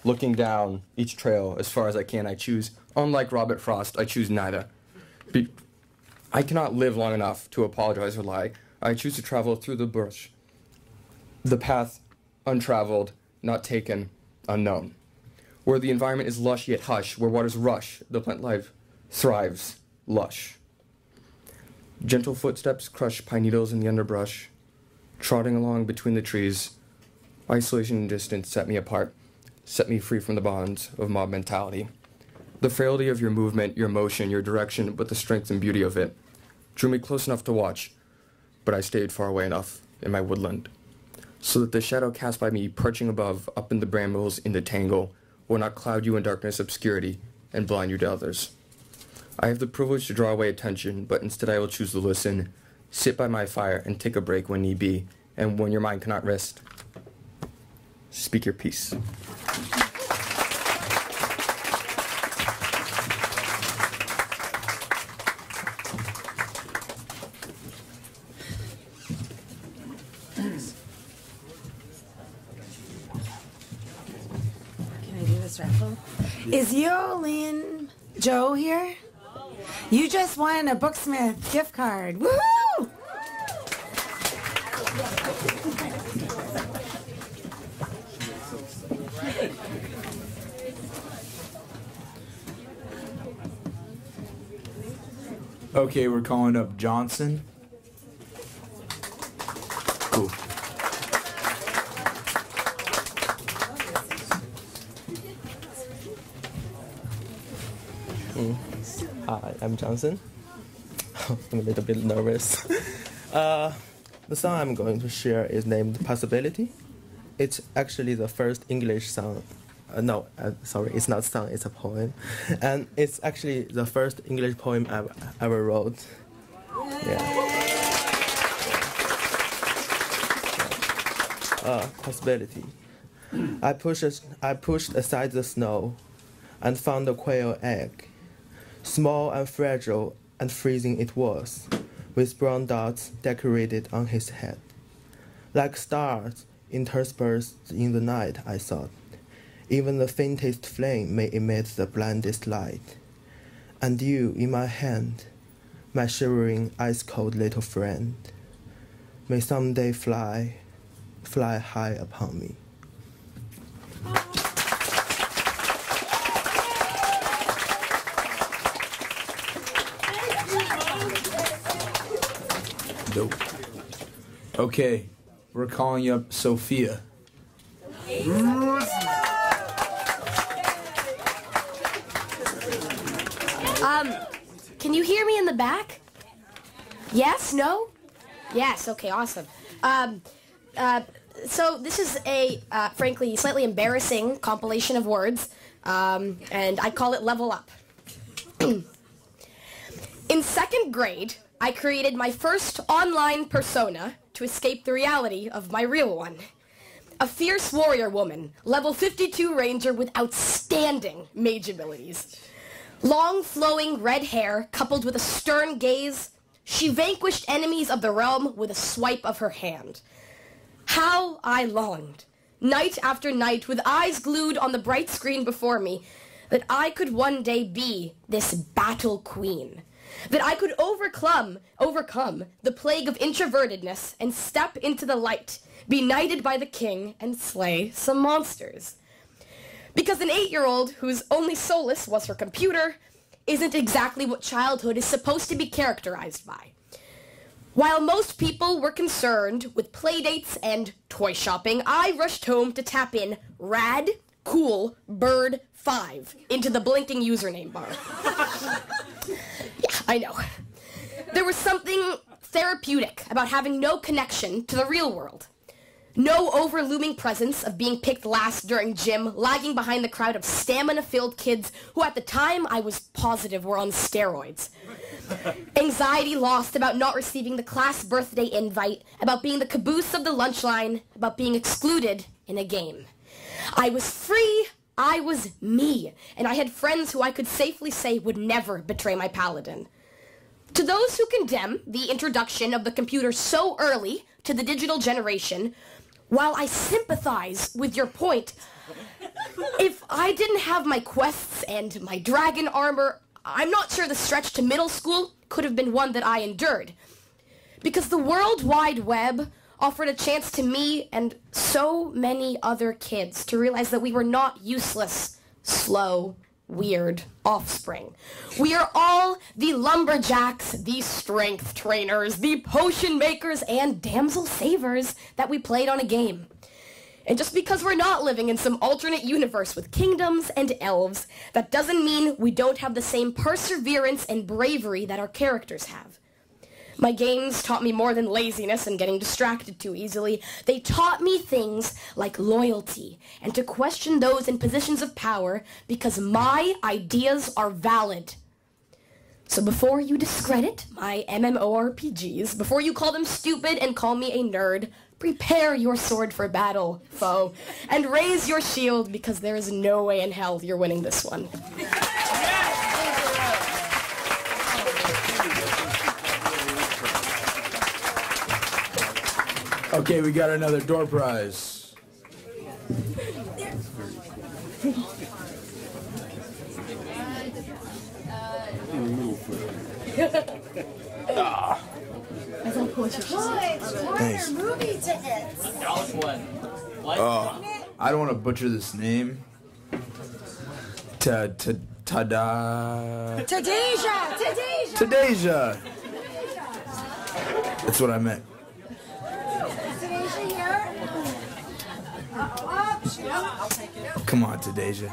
looking down each trail as far as I can. I choose, unlike Robert Frost, I choose neither. I cannot live long enough to apologize or lie. I choose to travel through the bush. The path, untraveled, not taken, unknown. Where the environment is lush yet hush, where waters rush, the plant life thrives, lush. Gentle footsteps crush pine needles in the underbrush. Trotting along between the trees, isolation and distance set me apart, set me free from the bonds of mob mentality. The frailty of your movement, your motion, your direction, but the strength and beauty of it drew me close enough to watch, but I stayed far away enough in my woodland, so that the shadow cast by me perching above, up in the brambles, in the tangle, will not cloud you in darkness, obscurity, and blind you to others. I have the privilege to draw away attention, but instead I will choose to listen, sit by my fire, and take a break when need be, and when your mind cannot rest, speak your piece. Can I do this raffle? Is Yolene Joe here? You just won a Booksmith gift card. Woohoo! Okay, we're calling up Johnson. Cool. Hi, I'm Johnson. I'm a little bit nervous. The song I'm going to share is named Possibility. It's actually the first English song. Sorry, it's not a song, it's a poem. And it's actually the first English poem I ever wrote. Possibility. I pushed aside the snow and found a quail egg. Small and fragile and freezing it was, with brown dots decorated on his head. Like stars interspersed in the night, I thought. Even the faintest flame may emit the blindest light. And you in my hand, my shivering, ice-cold little friend, may someday fly high upon me. Dope. Okay, we're calling up Sophia. Can you hear me in the back? Yes? No? Yes, okay, awesome. So this is a, frankly, slightly embarrassing compilation of words, and I call it Level Up. In second grade, I created my first online persona to escape the reality of my real one. A fierce warrior woman, level 52 ranger with outstanding mage abilities. Long, flowing red hair, coupled with a stern gaze, she vanquished enemies of the realm with a swipe of her hand. How I longed, night after night, with eyes glued on the bright screen before me, that I could one day be this battle queen. That I could overcome the plague of introvertedness and step into the light, be knighted by the king, and slay some monsters. Because an 8-year-old whose only solace was her computer isn't exactly what childhood is supposed to be characterized by. While most people were concerned with playdates and toy shopping, I rushed home to tap in Rad Cool Bird 5 into the blinking username bar. Yeah, I know. There was something therapeutic about having no connection to the real world. No over-looming presence of being picked last during gym, lagging behind the crowd of stamina-filled kids who at the time I was positive were on steroids. Anxiety lost about not receiving the class birthday invite, about being the caboose of the lunch line, about being excluded in a game. I was free, I was me, and I had friends who I could safely say would never betray my paladin. To those who condemn the introduction of the computer so early to the digital generation, while I sympathize with your point, if I didn't have my quests and my dragon armor, I'm not sure the stretch to middle school could have been one that I endured. Because the World Wide Web offered a chance to me and so many other kids to realize that we were not useless, slow, weird offspring. We are all the lumberjacks, the strength trainers, the potion makers, and damsel savers that we played on a game. And just because we're not living in some alternate universe with kingdoms and elves, that doesn't mean we don't have the same perseverance and bravery that our characters have. My games taught me more than laziness and getting distracted too easily. They taught me things like loyalty and to question those in positions of power because my ideas are valid. So before you discredit my MMORPGs, before you call them stupid and call me a nerd, prepare your sword for battle, foe, and raise your shield because there is no way in hell you're winning this one. Okay, we got another door prize. Ah. Thanks. Movie tickets. Oh, I don't want to butcher this name. Tadasia. Tadasia. That's what I meant. Come on, Tadasia.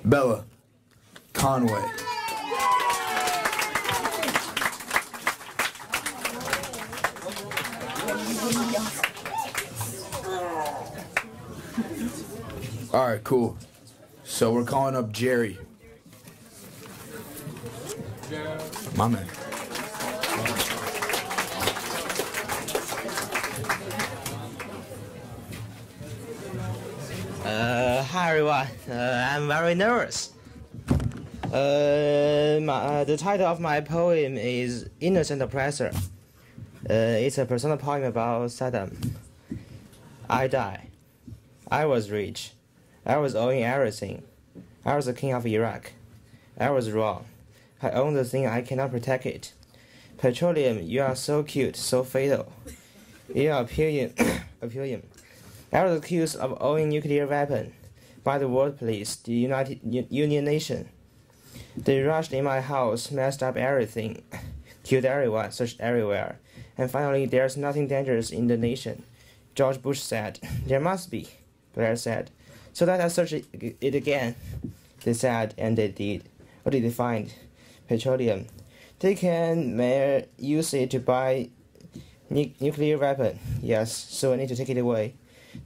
Bella Conway. All right, cool. So we're calling up Jerry. My man. Hi everyone, I'm very nervous. The title of my poem is Innocent Oppressor. It's a personal poem about Saddam. I die. I was rich. I was owning everything. I was the king of Iraq. I was wrong. I own the thing, I cannot protect it. Petroleum, you are so cute, so fatal. In your opinion, I was accused of owning nuclear weapon by the world police, the United Union nation. They rushed in my house, messed up everything, killed everyone, searched everywhere, and finally there's nothing dangerous in the nation. George Bush said, there must be, Blair said. So that I searched it again. They said, and they did. What did they find? Petroleum. They can use it to buy nuclear weapon. Yes, so I need to take it away.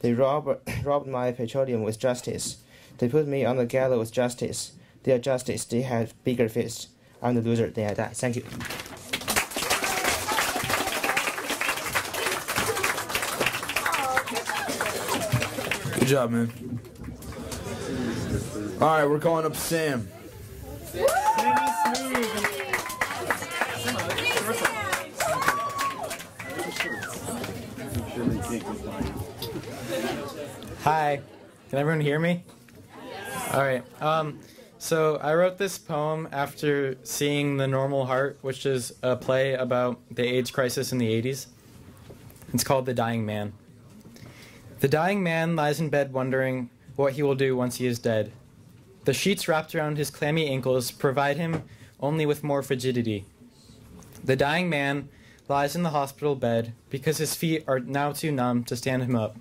They robbed my petroleum with justice. They put me on the gallows with justice. Their justice, they have bigger fists. I'm the loser, then I die. Thank you. Good job, man. All right, we're calling up Sam. Hi, can everyone hear me? All right. So I wrote this poem after seeing The Normal Heart, which is a play about the AIDS crisis in the 80s. It's called The Dying Man. The dying man lies in bed wondering what he will do once he is dead. The sheets wrapped around his clammy ankles provide him only with more frigidity. The dying man lies in the hospital bed because his feet are now too numb to stand him up.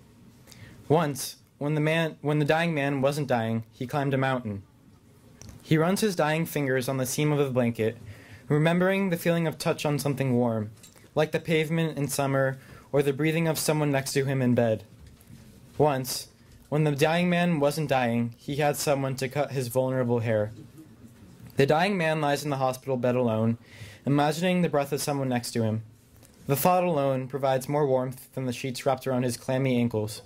Once, when the dying man wasn't dying, he climbed a mountain. He runs his dying fingers on the seam of the blanket, remembering the feeling of touch on something warm, like the pavement in summer or the breathing of someone next to him in bed. Once, when the dying man wasn't dying, he had someone to cut his vulnerable hair. The dying man lies in the hospital bed alone, imagining the breath of someone next to him. The thought alone provides more warmth than the sheets wrapped around his clammy ankles.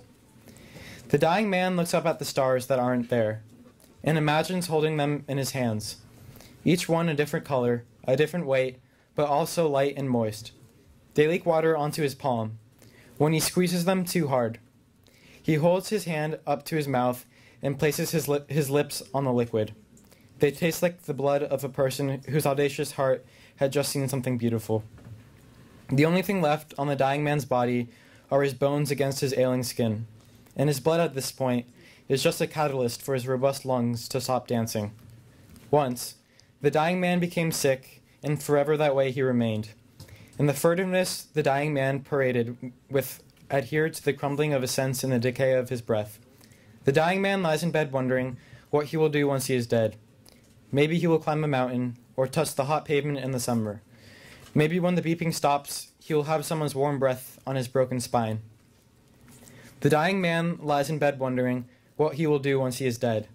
The dying man looks up at the stars that aren't there, and imagines holding them in his hands, each one a different color, a different weight, but also light and moist. They leak water onto his palm, when he squeezes them too hard. He holds his hand up to his mouth and places his lips on the liquid. They taste like the blood of a person whose audacious heart had just seen something beautiful. The only thing left on the dying man's body are his bones against his ailing skin, and his blood at this point is just a catalyst for his robust lungs to stop dancing. Once, the dying man became sick, and forever that way he remained. And the furtiveness the dying man paraded with adhered to the crumbling of his sense and the decay of his breath. The dying man lies in bed wondering what he will do once he is dead. Maybe he will climb a mountain, or touch the hot pavement in the summer. Maybe when the beeping stops, he will have someone's warm breath on his broken spine. The dying man lies in bed wondering what he will do once he is dead.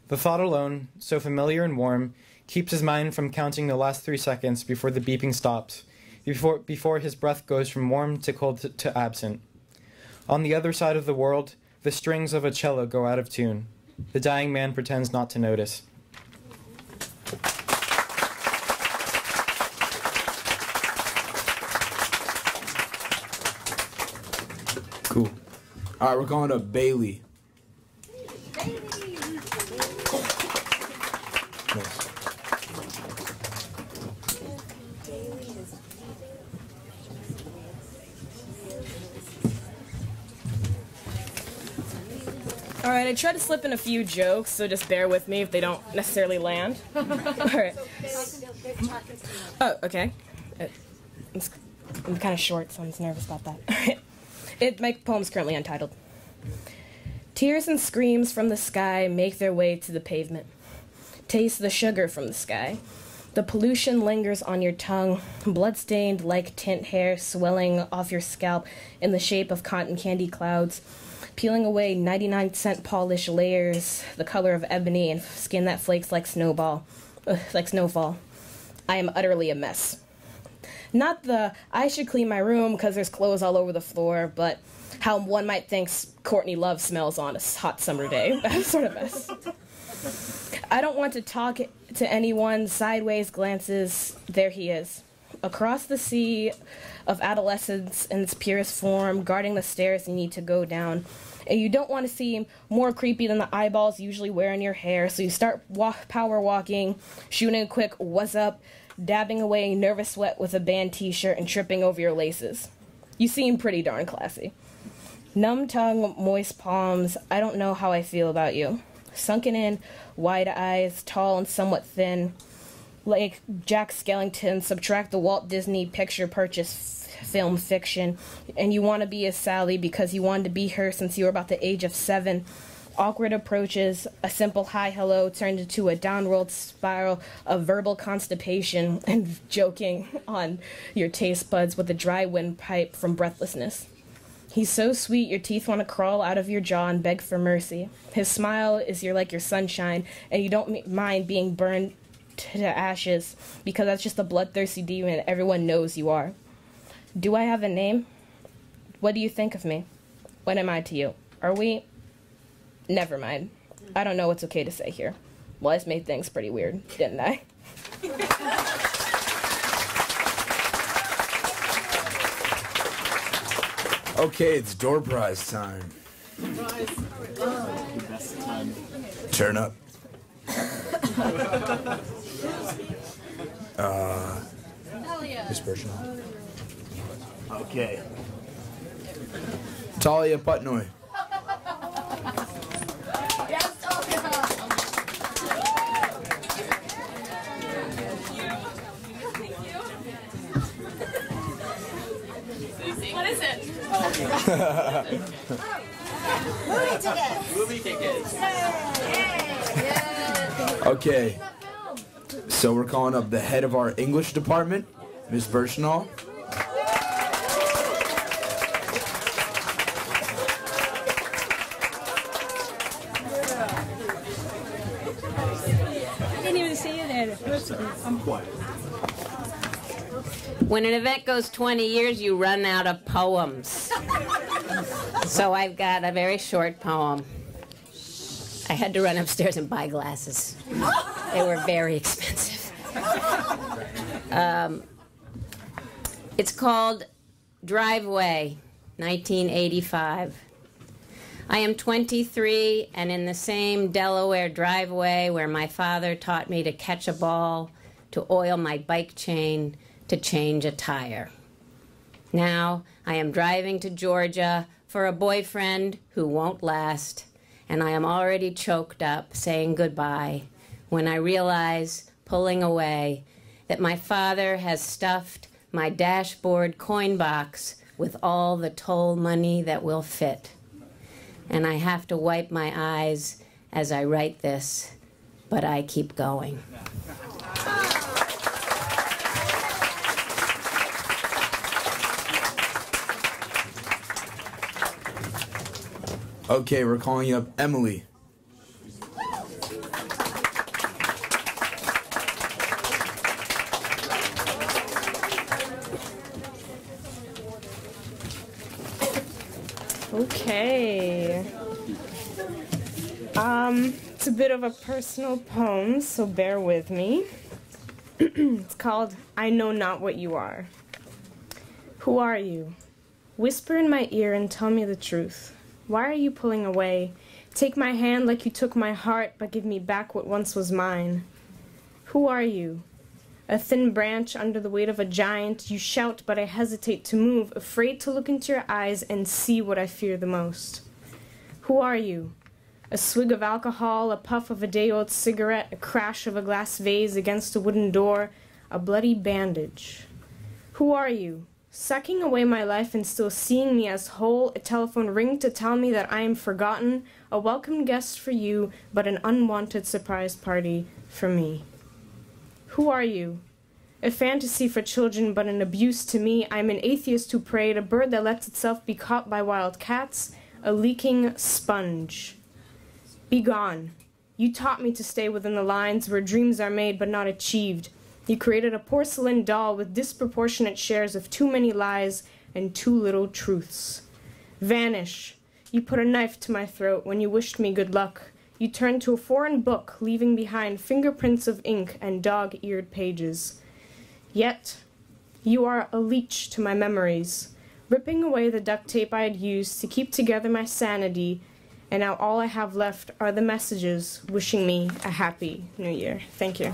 The thought alone, so familiar and warm, keeps his mind from counting the last 3 seconds before the beeping stops, before his breath goes from warm to cold to absent. On the other side of the world, the strings of a cello go out of tune. The dying man pretends not to notice. Cool. All right, we're going to Bailey. Alright, I tried to slip in a few jokes, so just bear with me if they don't necessarily land. Alright. Oh, okay. I'm kind of short, so I'm just nervous about that. My poem's currently untitled. Tears and screams from the sky make their way to the pavement. Taste the sugar from the sky. The pollution lingers on your tongue, blood-stained like tint hair swelling off your scalp in the shape of cotton candy clouds, peeling away 99-cent polish layers, the color of ebony, and skin that flakes like snowfall. I am utterly a mess. Not the, I should clean my room because there's clothes all over the floor, but how one might think Courtney Love smells on a hot summer day. That sort of mess. I don't want to talk to anyone, sideways glances, there he is. Across the sea of adolescence in its purest form, guarding the stairs you need to go down. And you don't want to seem more creepy than the eyeballs usually wear in your hair, so you start power walking, shooting a quick "what's up," dabbing away nervous sweat with a band t-shirt and tripping over your laces. You seem pretty darn classy. Numb tongue, moist palms, I don't know how I feel about you. Sunken in, wide eyes, tall and somewhat thin. Like Jack Skellington, subtract the Walt Disney picture purchase film fiction, and you want to be a Sally because you wanted to be her since you were about the age of 7. Awkward approaches, a simple hi hello turned into a downward spiral of verbal constipation and joking on your taste buds with a dry windpipe from breathlessness. He's so sweet your teeth want to crawl out of your jaw and beg for mercy. His smile is like your sunshine, and you don't mind being burned to ashes because that's just the bloodthirsty demon everyone knows you are. Do I have a name? What do you think of me? What am I to you? Are we? Never mind. I don't know what's okay to say here. Well, I just made things pretty weird, didn't I? Okay, it's door prize time. Turn up. Miss Birchall. Okay. Talia Putnoy. What is it? Movie tickets. Movie tickets. Okay. So we're calling up the head of our English department, Miss Birchnall. I didn't even see you there. I'm quiet. When an event goes 20 years, you run out of poems. So I've got a very short poem. I had to run upstairs and buy glasses. They were very expensive. It's called Driveway, 1985. I am 23 and in the same Delaware driveway where my father taught me to catch a ball, to oil my bike chain, to change a tire. Now I am driving to Georgia for a boyfriend who won't last, and I am already choked up saying goodbye when I realize, pulling away, that my father has stuffed my dashboard coin box with all the toll money that will fit. And I have to wipe my eyes as I write this, but I keep going. Okay, we're calling up Emily. Okay. It's a bit of a personal poem, so bear with me. It's called I Know Not What You Are. Who are you? Whisper in my ear and tell me the truth. Why are you pulling away? Take my hand like you took my heart, but give me back what once was mine. Who are you? A thin branch under the weight of a giant. You shout, but I hesitate to move, afraid to look into your eyes and see what I fear the most. Who are you? A swig of alcohol, a puff of a day-old cigarette, a crash of a glass vase against a wooden door, a bloody bandage. Who are you? Sucking away my life and still seeing me as whole, a telephone ring to tell me that I am forgotten, a welcome guest for you, but an unwanted surprise party for me. Who are you? A fantasy for children, but an abuse to me. I'm an atheist who prayed, a bird that lets itself be caught by wild cats, a leaking sponge. Be gone. You taught me to stay within the lines where dreams are made but not achieved. You created a porcelain doll with disproportionate shares of too many lies and too little truths. Vanish. You put a knife to my throat when you wished me good luck. You turned to a foreign book, leaving behind fingerprints of ink and dog-eared pages. Yet, you are a leech to my memories, ripping away the duct tape I had used to keep together my sanity, and now all I have left are the messages wishing me a happy new year. Thank you.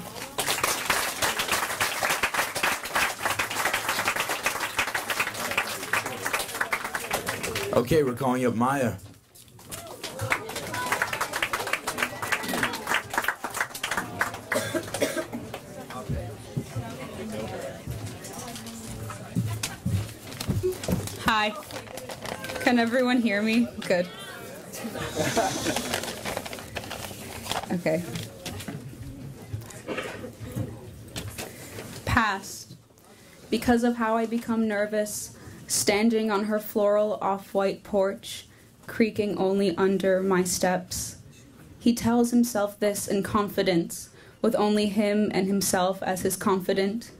Okay, we're calling up Maya. Hi. Can everyone hear me? Good. Okay. Past. Because of how I become nervous, standing on her floral off-white porch, creaking only under my steps. He tells himself this in confidence, with only him and himself as his confidant.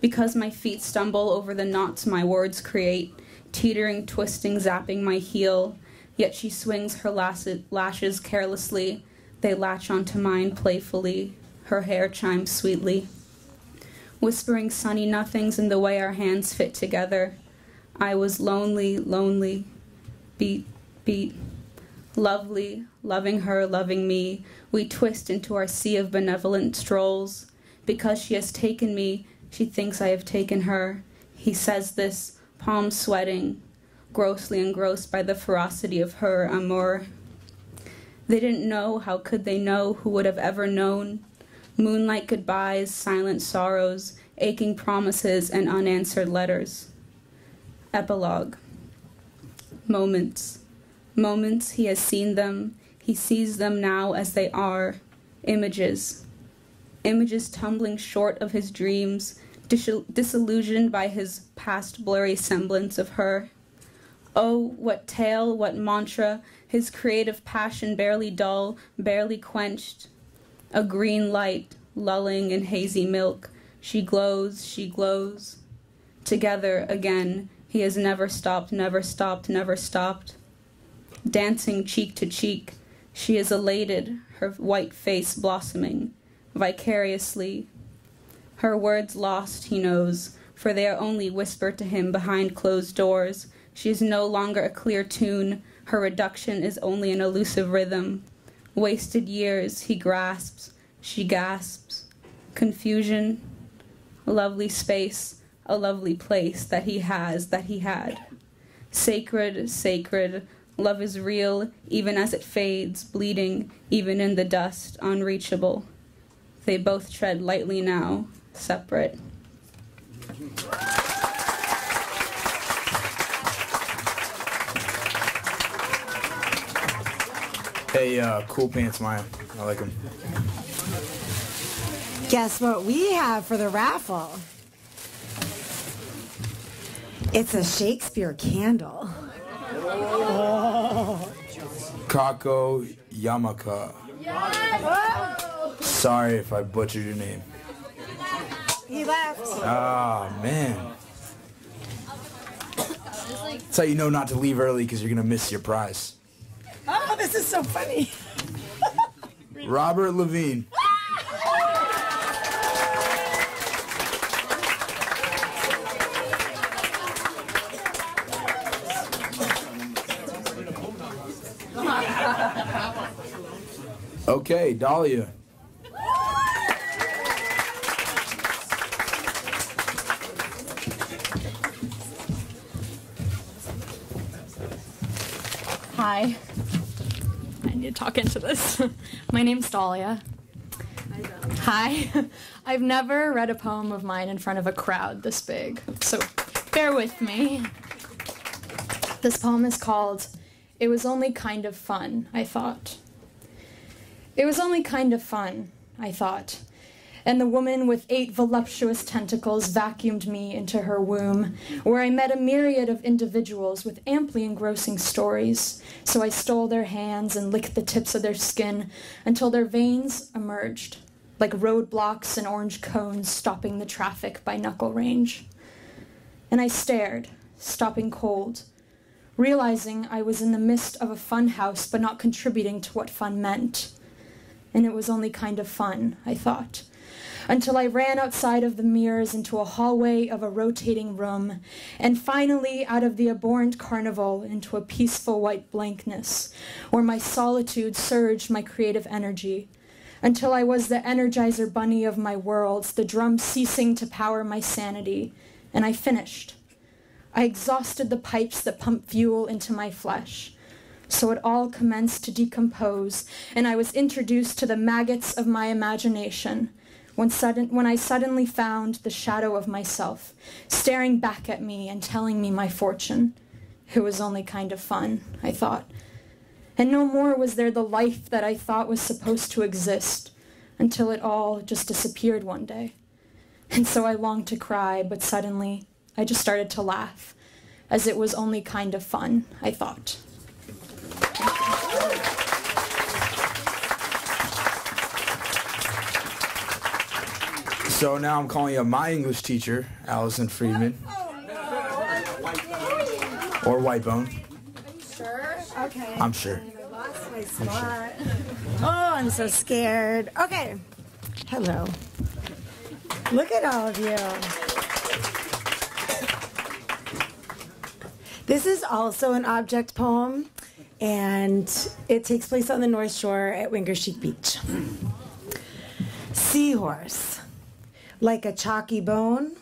Because my feet stumble over the knots my words create, teetering, twisting, zapping my heel, yet she swings her lashes carelessly. They latch onto mine playfully. Her hair chimes sweetly. Whispering sunny nothings in the way our hands fit together. I was lonely, lonely. Beat, beat. Lovely, loving her, loving me. We twist into our sea of benevolent strolls. Because she has taken me, she thinks I have taken her. He says this, palms sweating, grossly engrossed by the ferocity of her amour. They didn't know, how could they know, who would have ever known? Moonlight goodbyes, silent sorrows, aching promises, and unanswered letters. Epilogue. Moments. Moments, he has seen them. He sees them now as they are. Images. images tumbling short of his dreams, disillusioned by his past blurry semblance of her. Oh, what tale, what mantra, his creative passion barely dull, barely quenched. A green light, lulling in hazy milk, she glows, she glows. Together again, he has never stopped, never stopped, never stopped. Dancing cheek to cheek, she is elated, her white face blossoming, vicariously. Her words lost, he knows, for they are only whispered to him behind closed doors. She is no longer a clear tune, her reduction is only an elusive rhythm. Wasted years, he grasps, she gasps. Confusion, a lovely space, a lovely place that he has, that he had. Sacred, sacred, love is real, even as it fades, bleeding, even in the dust, unreachable. They both tread lightly now, separate. Hey, cool pants, Maya. I like them. Guess what we have for the raffle? It's a Shakespeare candle. Kako Yamaka. Sorry if I butchered your name. He left. Ah, man. That's how you know not to leave early, because you're going to miss your prize. Oh, this is so funny. Robert Levine. Okay, Dahlia. Hi. I need to talk into this. My name's Dahlia. Hi. I've never read a poem of mine in front of a crowd this big, so bear with me. This poem is called It Was Only Kind of Fun, I Thought. It was only kind of fun, I thought, and the woman with 8 voluptuous tentacles vacuumed me into her womb, where I met a myriad of individuals with amply engrossing stories, so I stole their hands and licked the tips of their skin until their veins emerged, like roadblocks and orange cones stopping the traffic by knuckle range. And I stared, stopping cold, realizing I was in the midst of a fun house but not contributing to what fun meant. And it was only kind of fun, I thought, until I ran outside of the mirrors into a hallway of a rotating room, and finally out of the abhorrent carnival into a peaceful white blankness, where my solitude surged my creative energy, until I was the Energizer Bunny of my worlds, the drum ceasing to power my sanity, and I finished. I exhausted the pipes that pump fuel into my flesh. So it all commenced to decompose, and I was introduced to the maggots of my imagination, when I suddenly found the shadow of myself, staring back at me and telling me my fortune. It was only kind of fun, I thought. And no more was there the life that I thought was supposed to exist, until it all just disappeared one day. And so I longed to cry, but suddenly I just started to laugh, as it was only kind of fun, I thought. So now I'm calling up my English teacher, Allison Friedman. Or Whitebone. Sure? Okay. I'm sure. I lost my spot. Oh, I'm so scared. Okay. Hello. Look at all of you. This is also an object poem, and it takes place on the North Shore at Wingershik Beach. Seahorse. Like a chalky bone,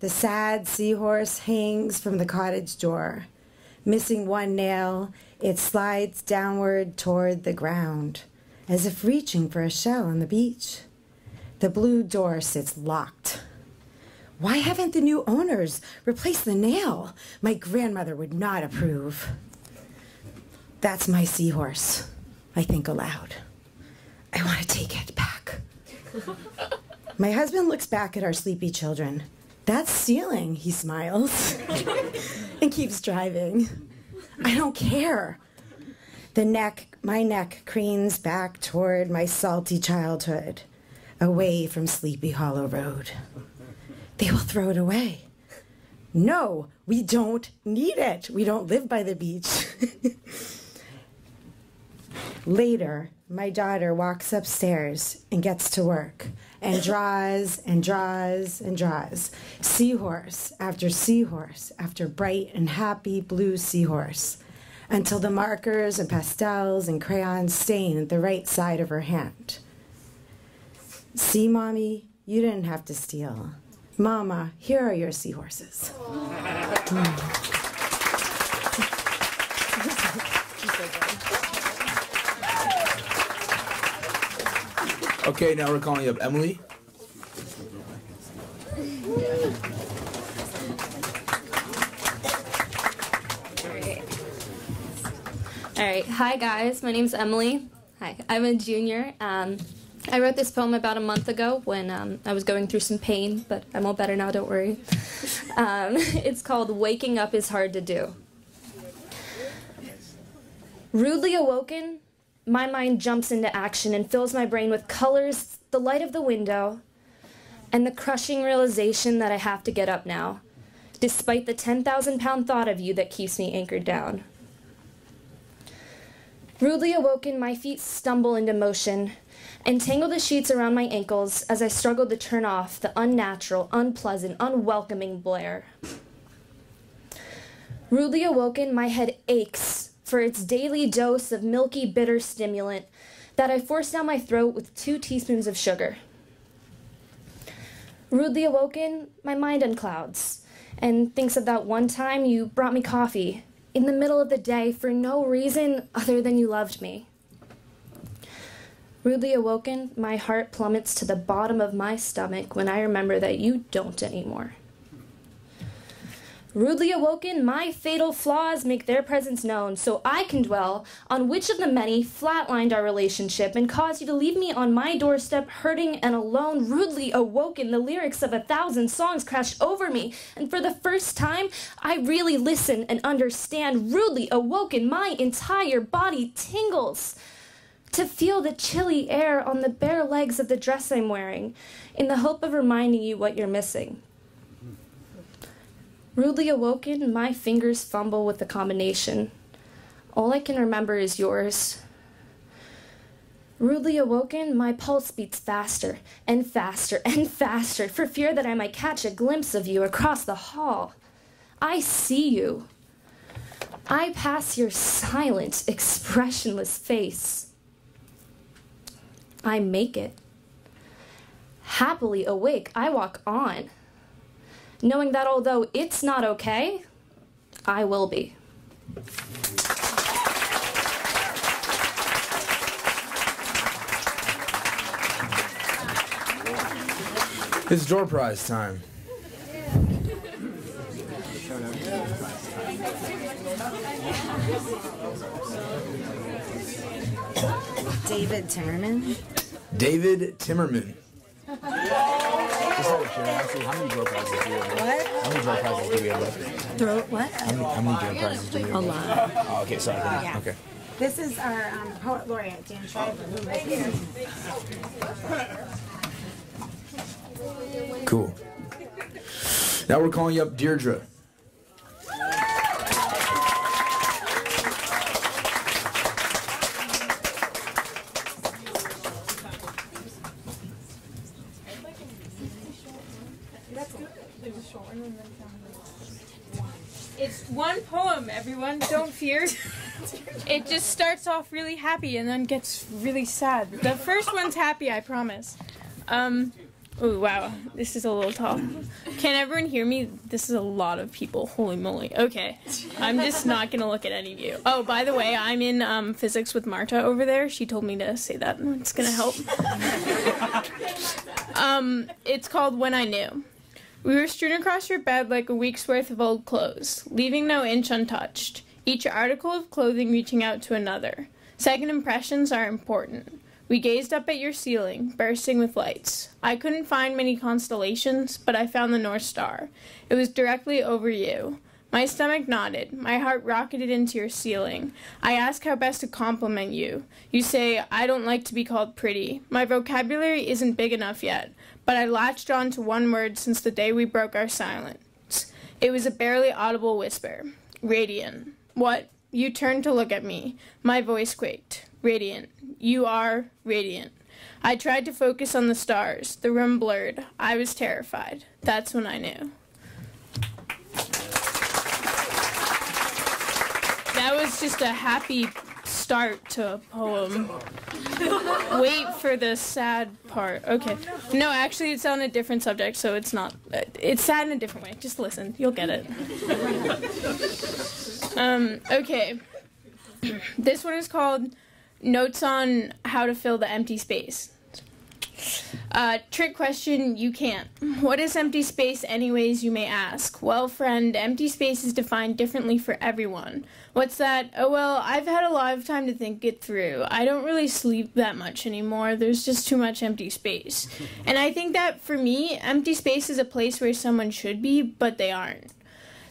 the sad seahorse hangs from the cottage door. Missing one nail, it slides downward toward the ground, as if reaching for a shell on the beach. The blue door sits locked. Why haven't the new owners replaced the nail? My grandmother would not approve. That's my seahorse, I think aloud. I want to take it back. My husband looks back at our sleepy children. That's stealing, he smiles, and keeps driving. I don't care. My neck cranes back toward my salty childhood, away from Sleepy Hollow Road. They will throw it away. No, we don't need it. We don't live by the beach. Later, my daughter walks upstairs and gets to work and draws and draws and draws. Seahorse after bright and happy blue seahorse, until the markers and pastels and crayons stain at the right side of her hand. See, Mommy, you didn't have to steal. Mama, here are your seahorses. Okay, now we're calling up Emily. All right. Hi, guys. My name's Emily. Hi. I'm a junior. I wrote this poem about a month ago when I was going through some pain, but I'm all better now, don't worry. It's called Waking Up is Hard to Do. Rudely awoken, my mind jumps into action and fills my brain with colors, the light of the window, and the crushing realization that I have to get up now, despite the 10,000-pound thought of you that keeps me anchored down. Rudely awoken, my feet stumble into motion and tangle the sheets around my ankles as I struggle to turn off the unnatural, unpleasant, unwelcoming blare. Rudely awoken, my head aches for its daily dose of milky, bitter stimulant that I force down my throat with 2 teaspoons of sugar. Rudely awoken, my mind unclouds and thinks of that one time you brought me coffee in the middle of the day for no reason other than you loved me. Rudely awoken, my heart plummets to the bottom of my stomach when I remember that you don't anymore. Rudely awoken, my fatal flaws make their presence known so I can dwell on which of the many flatlined our relationship and caused you to leave me on my doorstep hurting and alone. Rudely awoken, the lyrics of 1,000 songs crashed over me, and for the first time, I really listen and understand. Rudely awoken, my entire body tingles to feel the chilly air on the bare legs of the dress I'm wearing in the hope of reminding you what you're missing. Rudely awoken, my fingers fumble with the combination. All I can remember is yours. Rudely awoken, my pulse beats faster and faster and faster for fear that I might catch a glimpse of you across the hall. I see you. I pass your silent, expressionless face. I make it. Happily awake, I walk on, knowing that although it's not okay, I will be. It's door prize time. David Timmerman. David Timmerman. Just out of curiosity, how many door prizes do we have left? What? How many door prizes do we have left? Throw what? How many door prizes do we have A left? lot. Oh, okay, sorry. Yeah. Okay. This is our poet laureate, Dan Schreiber, who was here. Cool. Now we're calling up Deirdre. It's one poem, everyone. Don't fear. It just starts off really happy and then gets really sad. The first one's happy, I promise. Oh, wow. This is a little tall. Can everyone hear me? This is a lot of people. Holy moly. Okay. I'm just not going to look at any of you. Oh, by the way, I'm in physics with Marta over there. She told me to say that. It's going to help. It's called When I Knew. We were strewn across your bed like a week's worth of old clothes, leaving no inch untouched, each article of clothing reaching out to another. Second impressions are important. We gazed up at your ceiling, bursting with lights. I couldn't find many constellations, but I found the North Star. It was directly over you. My stomach nodded. My heart rocketed into your ceiling. I ask how best to compliment you. You say, I don't like to be called pretty. My vocabulary isn't big enough yet, but I latched on to one word since the day we broke our silence. It was a barely audible whisper. Radiant. What? You turned to look at me. My voice quaked. Radiant. You are radiant. I tried to focus on the stars. The room blurred. I was terrified. That's when I knew. That was just a happy start to a poem. Wait for the sad part. Okay. No, actually it's on a different subject, so it's not. It's sad in a different way. Just listen. You'll get it. Okay. This one is called Notes on How to Fill the Empty Space. Trick question, you can't. What is empty space anyways, you may ask? Well, friend, empty space is defined differently for everyone. What's that? Oh, well, I've had a lot of time to think it through. I don't really sleep that much anymore. There's just too much empty space. And I think that, for me, empty space is a place where someone should be, but they aren't.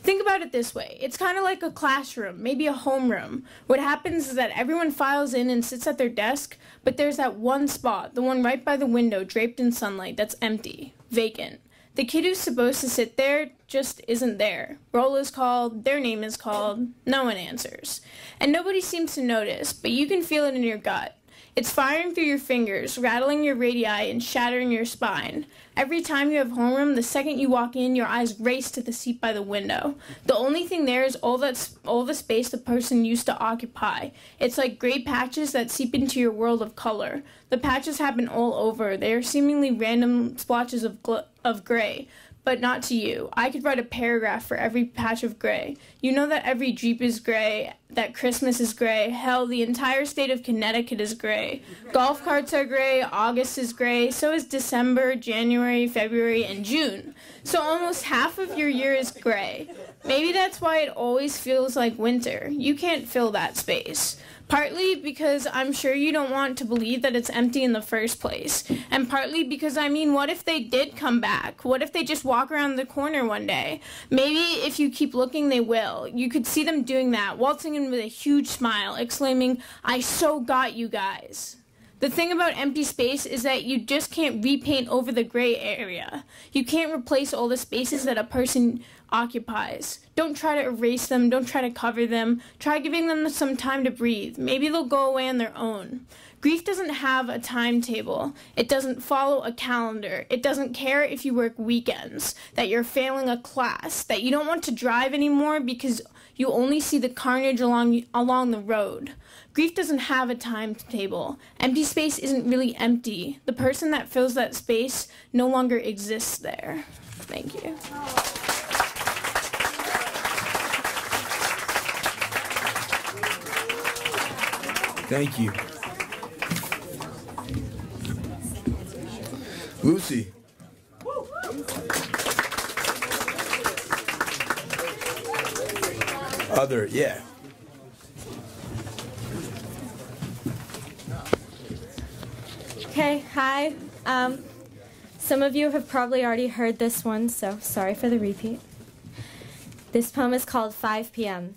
Think about it this way. It's kind of like a classroom, maybe a homeroom. What happens is that everyone files in and sits at their desk, but there's that one spot, the one right by the window draped in sunlight, that's empty, vacant. The kid who's supposed to sit there just isn't there. Roll is called, their name is called, no one answers. And nobody seems to notice, but you can feel it in your gut. It's firing through your fingers, rattling your radii, and shattering your spine. Every time you have homeroom, the second you walk in, your eyes race to the seat by the window. The only thing there is all the space the person used to occupy. It's like gray patches that seep into your world of color. The patches happen all over. They are seemingly random splotches of gray. But not to you. I could write a paragraph for every patch of gray. You know that every Jeep is gray, that Christmas is gray, hell, the entire state of Connecticut is gray. Golf carts are gray, August is gray, so is December, January, February, and June. So almost half of your year is gray. Maybe that's why it always feels like winter. You can't fill that space. Partly because I'm sure you don't want to believe that it's empty in the first place. And partly because, what if they did come back? What if they just walk around the corner one day? Maybe if you keep looking, they will. You could see them doing that, waltzing in with a huge smile, exclaiming, I so got you guys. The thing about empty space is that you just can't repaint over the gray area. You can't replace all the spaces that a person occupies. Don't try to erase them. Don't try to cover them. Try giving them some time to breathe. Maybe they'll go away on their own. Grief doesn't have a timetable. It doesn't follow a calendar. It doesn't care if you work weekends, that you're failing a class, that you don't want to drive anymore because you only see the carnage along the road. Grief doesn't have a timetable. Empty space isn't really empty. The person that fills that space no longer exists there. Thank you. Thank you. Lucy. Other, yeah. Okay, hi. Some of you have probably already heard this one, so sorry for the repeat. This poem is called 5 p.m.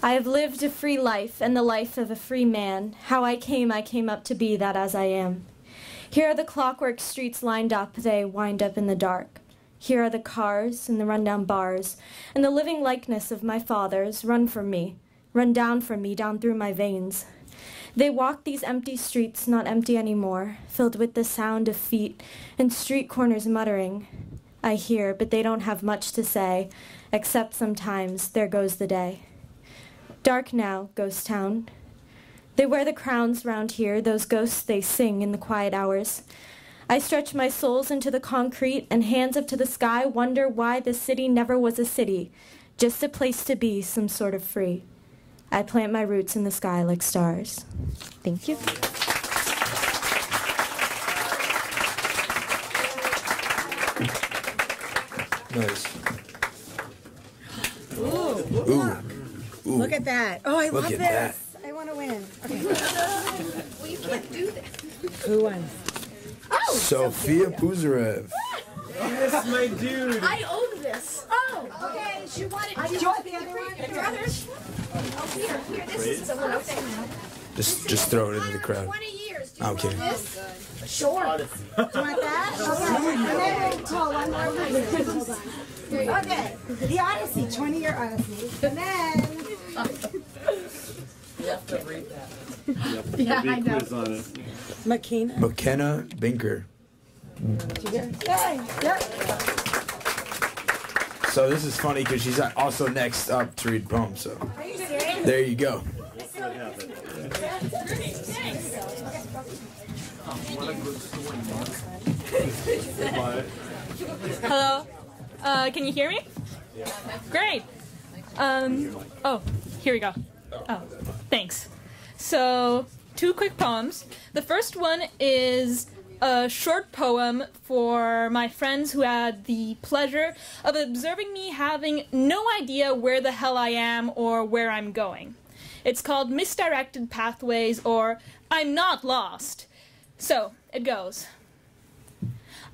I have lived a free life and the life of a free man. How I came up to be that as I am. Here are the clockwork streets lined up, they wind up in the dark. Here are the cars and the rundown bars, and the living likeness of my fathers run from me, run down from me, down through my veins. They walk these empty streets, not empty anymore, filled with the sound of feet and street corners muttering. I hear, but they don't have much to say, except sometimes there goes the day. Dark now, ghost town. They wear the crowns round here, those ghosts they sing in the quiet hours. I stretch my soles into the concrete and hands up to the sky wonder why the city never was a city, just a place to be some sort of free. I plant my roots in the sky like stars. Thank you. Nice. Ooh. Ooh. Look at that. Oh, I Look love at this. that. I want to win. Okay. Will you Who won? Oh, Sophia Puzarev. Yes, my dude. I own this. Oh, okay. She wanted. Do you want the other one? Brothers. Oh, here. This is someone else. Just throw it into the crowd. 20 years. Do you I'm want kidding. this? Sure. Do you want that? Okay. And then we'll tell one more person. Hold on. Okay. The Odyssey, 20-year Odyssey. And then... You have to read that. Yeah, I know. Quiz on it. McKenna Binker. So this is funny because she's also next up to read poems. So there you go. Hello. Can you hear me? Great. Oh, here we go. Oh, thanks. So, 2 quick poems. The first one is a short poem for my friends who had the pleasure of observing me having no idea where the hell I am or where I'm going. It's called Misdirected Pathways, or I'm Not Lost. So, it goes.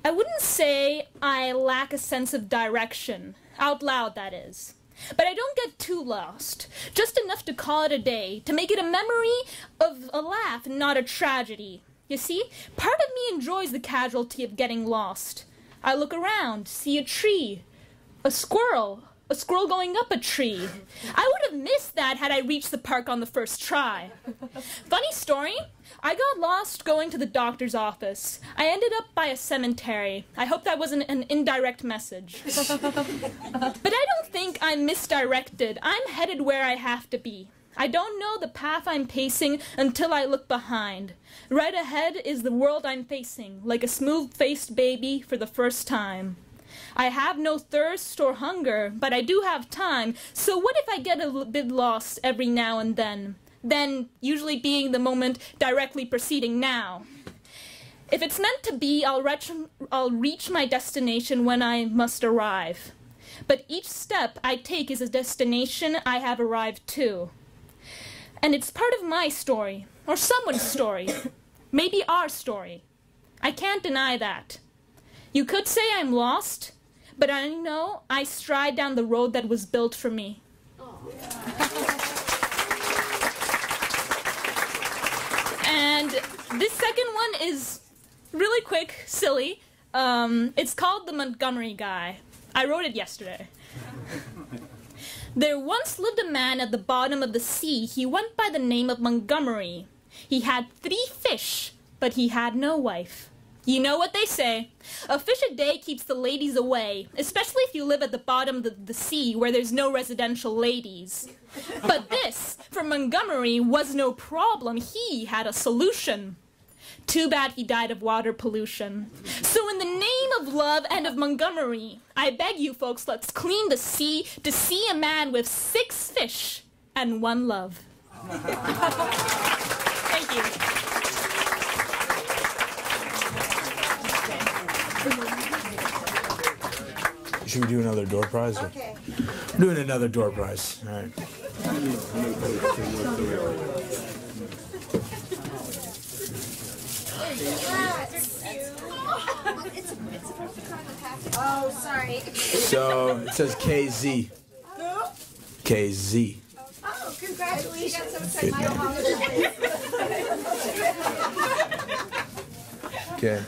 I wouldn't say I lack a sense of direction, out loud that is. But I don't get too lost, just enough to call it a day, to make it a memory of a laugh and not a tragedy. You see, part of me enjoys the casualty of getting lost. I look around, see a tree, a squirrel going up a tree. I would have missed that had I reached the park on the first try. Funny story, I got lost going to the doctor's office. I ended up by a cemetery. I hope that wasn't an indirect message. But I don't think I'm misdirected. I'm headed where I have to be. I don't know the path I'm pacing until I look behind. Right ahead is the world I'm facing, like a smooth-faced baby for the first time. I have no thirst or hunger, but I do have time, so what if I get a bit lost every now and then? Then, usually being the moment directly preceding now. If it's meant to be, I'll reach my destination when I must arrive. But each step I take is a destination I have arrived to. And it's part of my story, or someone's story, maybe our story. I can't deny that. You could say I'm lost, but I know I stride down the road that was built for me. And this second one is really quick, silly. It's called The Montgomery Guy. I wrote it yesterday. There once lived a man at the bottom of the sea. He went by the name of Montgomery. He had 3 fish, but he had no wife. You know what they say. A fish a day keeps the ladies away, especially if you live at the bottom of the sea where there's no residential ladies. But this, for Montgomery, was no problem. He had a solution. Too bad he died of water pollution. So in the name of love and of Montgomery, I beg you folks, let's clean the sea to see a man with 6 fish and 1 love. Thank you. Should we do another door prize? Okay. We're doing another door prize. All right. Oh, sorry. So it says KZ. KZ. Oh, congratulations. Good name. Okay.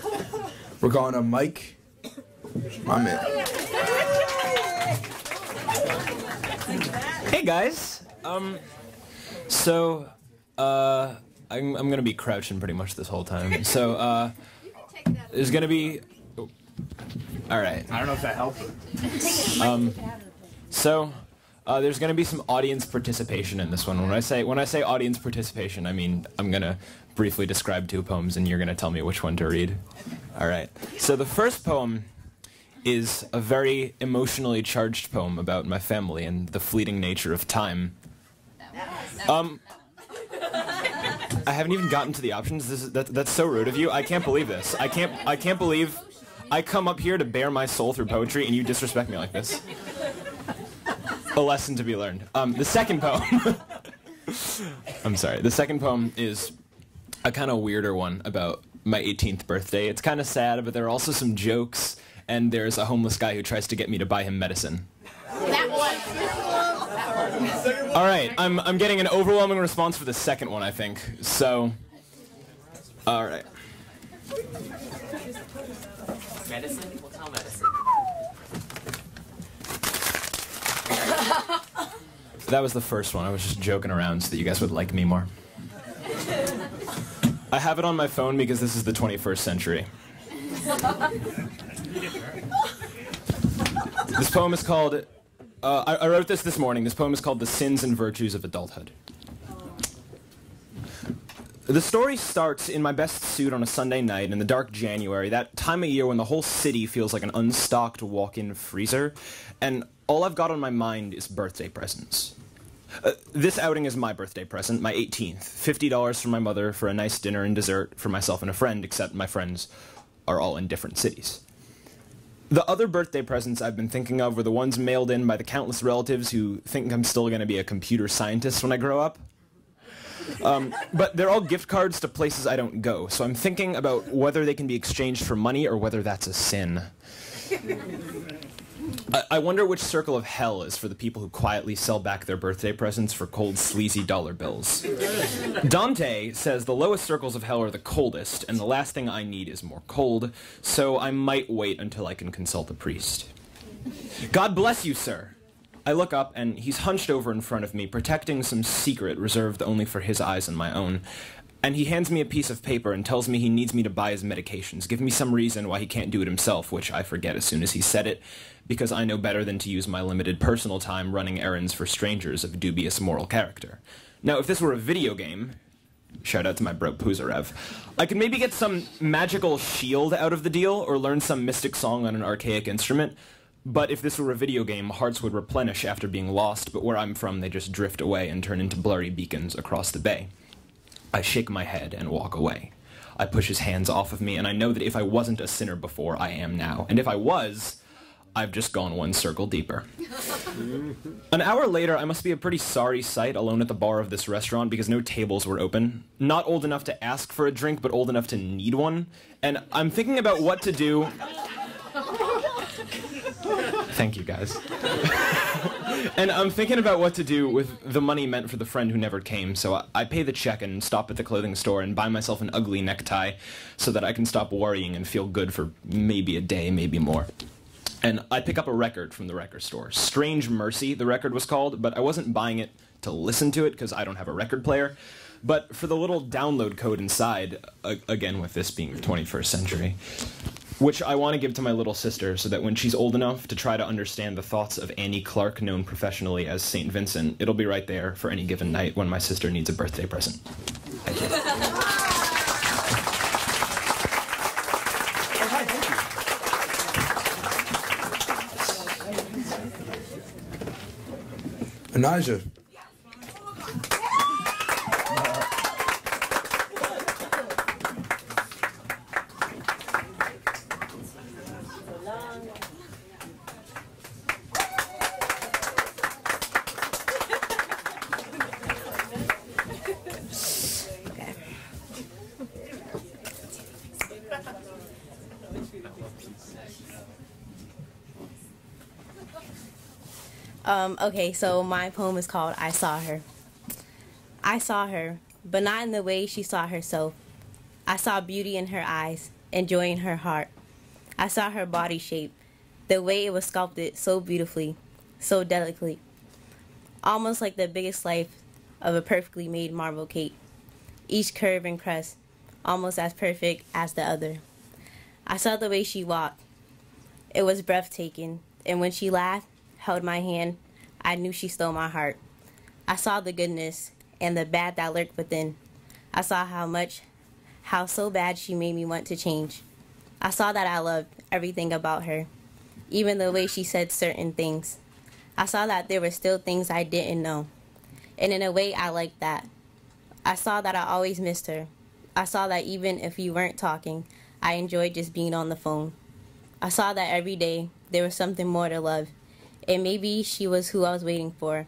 We're calling him Mike. My man. Hey guys. I'm gonna be crouching pretty much this whole time. So there's gonna be. Oh, all right. I don't know if that helped. There's gonna be some audience participation in this one. When I say audience participation, I mean I'm gonna briefly describe 2 poems and you're gonna tell me which one to read. All right. So the first poem is a very emotionally charged poem about my family and the fleeting nature of time. I haven't even gotten to the options. That's so rude of you. I can't believe this. I can't believe I come up here to bare my soul through poetry and you disrespect me like this. A lesson to be learned. The second poem. I'm sorry. The second poem is a kind of weirder one about my 18th birthday. It's kind of sad, but there are also some jokes, and there's a homeless guy who tries to get me to buy him medicine. That one. All right, I'm getting an overwhelming response for the second one, I think. So, all right. Medicine? We'll tell medicine. That was the first one. I was just joking around so that you guys would like me more. I have it on my phone because this is the 21st century. This poem is called, I wrote this morning. This poem is called The Sins and Virtues of Adulthood. The story starts in my best suit on a Sunday night in the dark January, that time of year when the whole city feels like an unstocked walk-in freezer, and all I've got on my mind is birthday presents. This outing is my birthday present, my 18th. $50 from my mother for a nice dinner and dessert for myself and a friend, except my friends are all in different cities. The other birthday presents I've been thinking of were the ones mailed in by the countless relatives who think I'm still going to be a computer scientist when I grow up. But they're all gift cards to places I don't go, so I'm thinking about whether they can be exchanged for money or whether that's a sin. I wonder which circle of hell is for the people who quietly sell back their birthday presents for cold, sleazy dollar bills. Dante says the lowest circles of hell are the coldest, and the last thing I need is more cold, so I might wait until I can consult a priest. God bless you, sir. I look up, and he's hunched over in front of me, protecting some secret reserved only for his eyes and my own. And he hands me a piece of paper and tells me he needs me to buy his medications, give me some reason why he can't do it himself, which I forget as soon as he said it, because I know better than to use my limited personal time running errands for strangers of dubious moral character. Now, if this were a video game, shout out to my bro Puzarev, I could maybe get some magical shield out of the deal, or learn some mystic song on an archaic instrument. But if this were a video game, hearts would replenish after being lost, but where I'm from, they just drift away and turn into blurry beacons across the bay. I shake my head and walk away. I push his hands off of me, and I know that if I wasn't a sinner before, I am now. And if I was, I've just gone one circle deeper. An hour later, I must be a pretty sorry sight alone at the bar of this restaurant because no tables were open. Not old enough to ask for a drink, but old enough to need one. And I'm thinking about what to do. Thank you, guys. And I'm thinking about what to do with the money meant for the friend who never came, so I pay the check and stop at the clothing store and buy myself an ugly necktie so that I can stop worrying and feel good for maybe a day, maybe more. And I pick up a record from the record store. Strange Mercy, the record was called, but I wasn't buying it to listen to it because I don't have a record player, but for the little download code inside, again with this being the 21st century. Which I want to give to my little sister so that when she's old enough to try to understand the thoughts of Annie Clark, known professionally as St. Vincent, it'll be right there for any given night when my sister needs a birthday present. Thank you. Anaja. Okay, so my poem is called I Saw Her. I saw her, but not in the way she saw herself. I saw beauty in her eyes and joy in her heart. I saw her body shape, the way it was sculpted so beautifully, so delicately, almost like the biggest slice of a perfectly made marble cake, each curve and crest almost as perfect as the other. I saw the way she walked. It was breathtaking, and when she laughed, held my hand, I knew she stole my heart. I saw the goodness and the bad that lurked within. I saw how so bad she made me want to change. I saw that I loved everything about her, even the way she said certain things. I saw that there were still things I didn't know, and in a way I liked that. I saw that I always missed her. I saw that even if you weren't talking, I enjoyed just being on the phone. I saw that every day there was something more to love, and maybe she was who I was waiting for.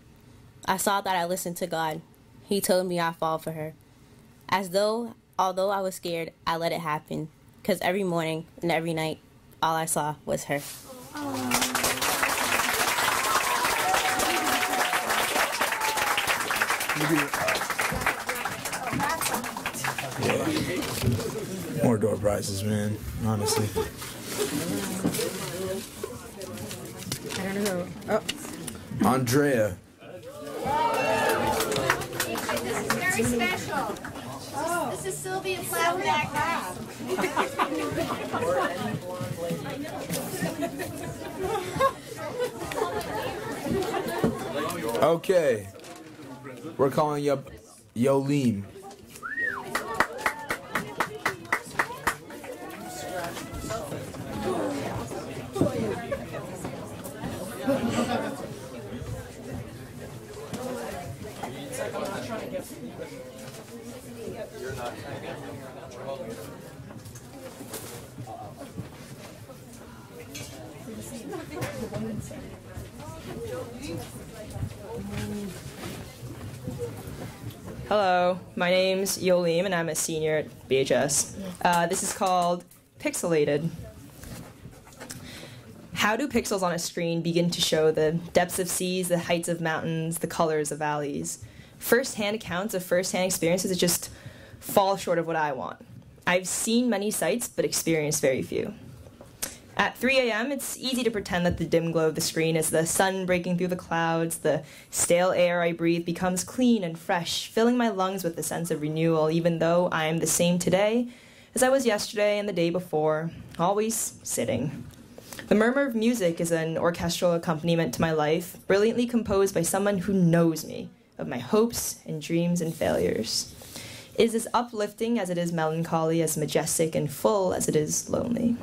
I saw that I listened to God. He told me I'd fall for her. As though Although I was scared, I let it happen. Because every morning and every night, all I saw was her. Yeah. More door prizes, man. Honestly. I don't know who. Oh. Andrea. This is very special. This is Sylvia Flatback. Okay. We're calling you up Yolene. Hello, my name's Yolim and I'm a senior at BHS. This is called Pixelated. How do pixels on a screen begin to show the depths of seas, the heights of mountains, the colors of valleys? First-hand accounts of first-hand experiences just fall short of what I want. I've seen many sights, but experienced very few. At 3 a.m., it's easy to pretend that the dim glow of the screen is the sun breaking through the clouds. The stale air I breathe becomes clean and fresh, filling my lungs with a sense of renewal, even though I am the same today as I was yesterday and the day before, always sitting. The murmur of music is an orchestral accompaniment to my life, brilliantly composed by someone who knows me, of my hopes and dreams and failures. It is as uplifting as it is melancholy, as majestic and full as it is lonely.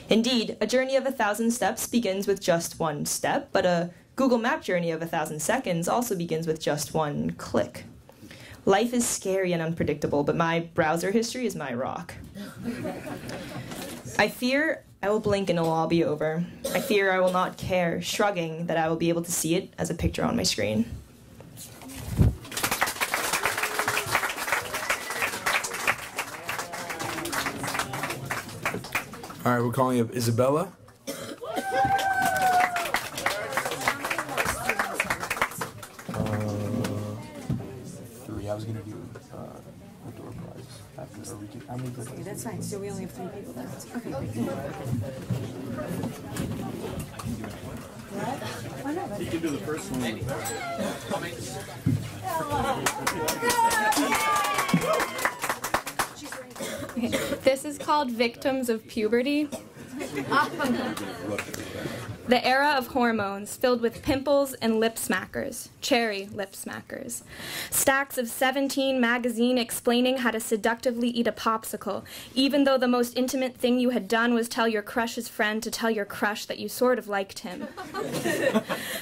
Indeed, a journey of 1,000 steps begins with just one step, but a Google Map journey of 1,000 seconds also begins with just one click. Life is scary and unpredictable, but my browser history is my rock. I fear I will blink and it'll all be over. I fear I will not care, shrugging that I will be able to see it as a picture on my screen. All right, we're calling up Isabella. Three. I was gonna do a door prize after, or we could. How many door prizes? That's fine. So we only have 3 people left. Okay. You can do the first one. Okay. This is called Victims of Puberty. The era of hormones filled with pimples and lip smackers, cherry lip smackers. Stacks of 17 magazine explaining how to seductively eat a popsicle, even though the most intimate thing you had done was tell your crush's friend to tell your crush that you sort of liked him.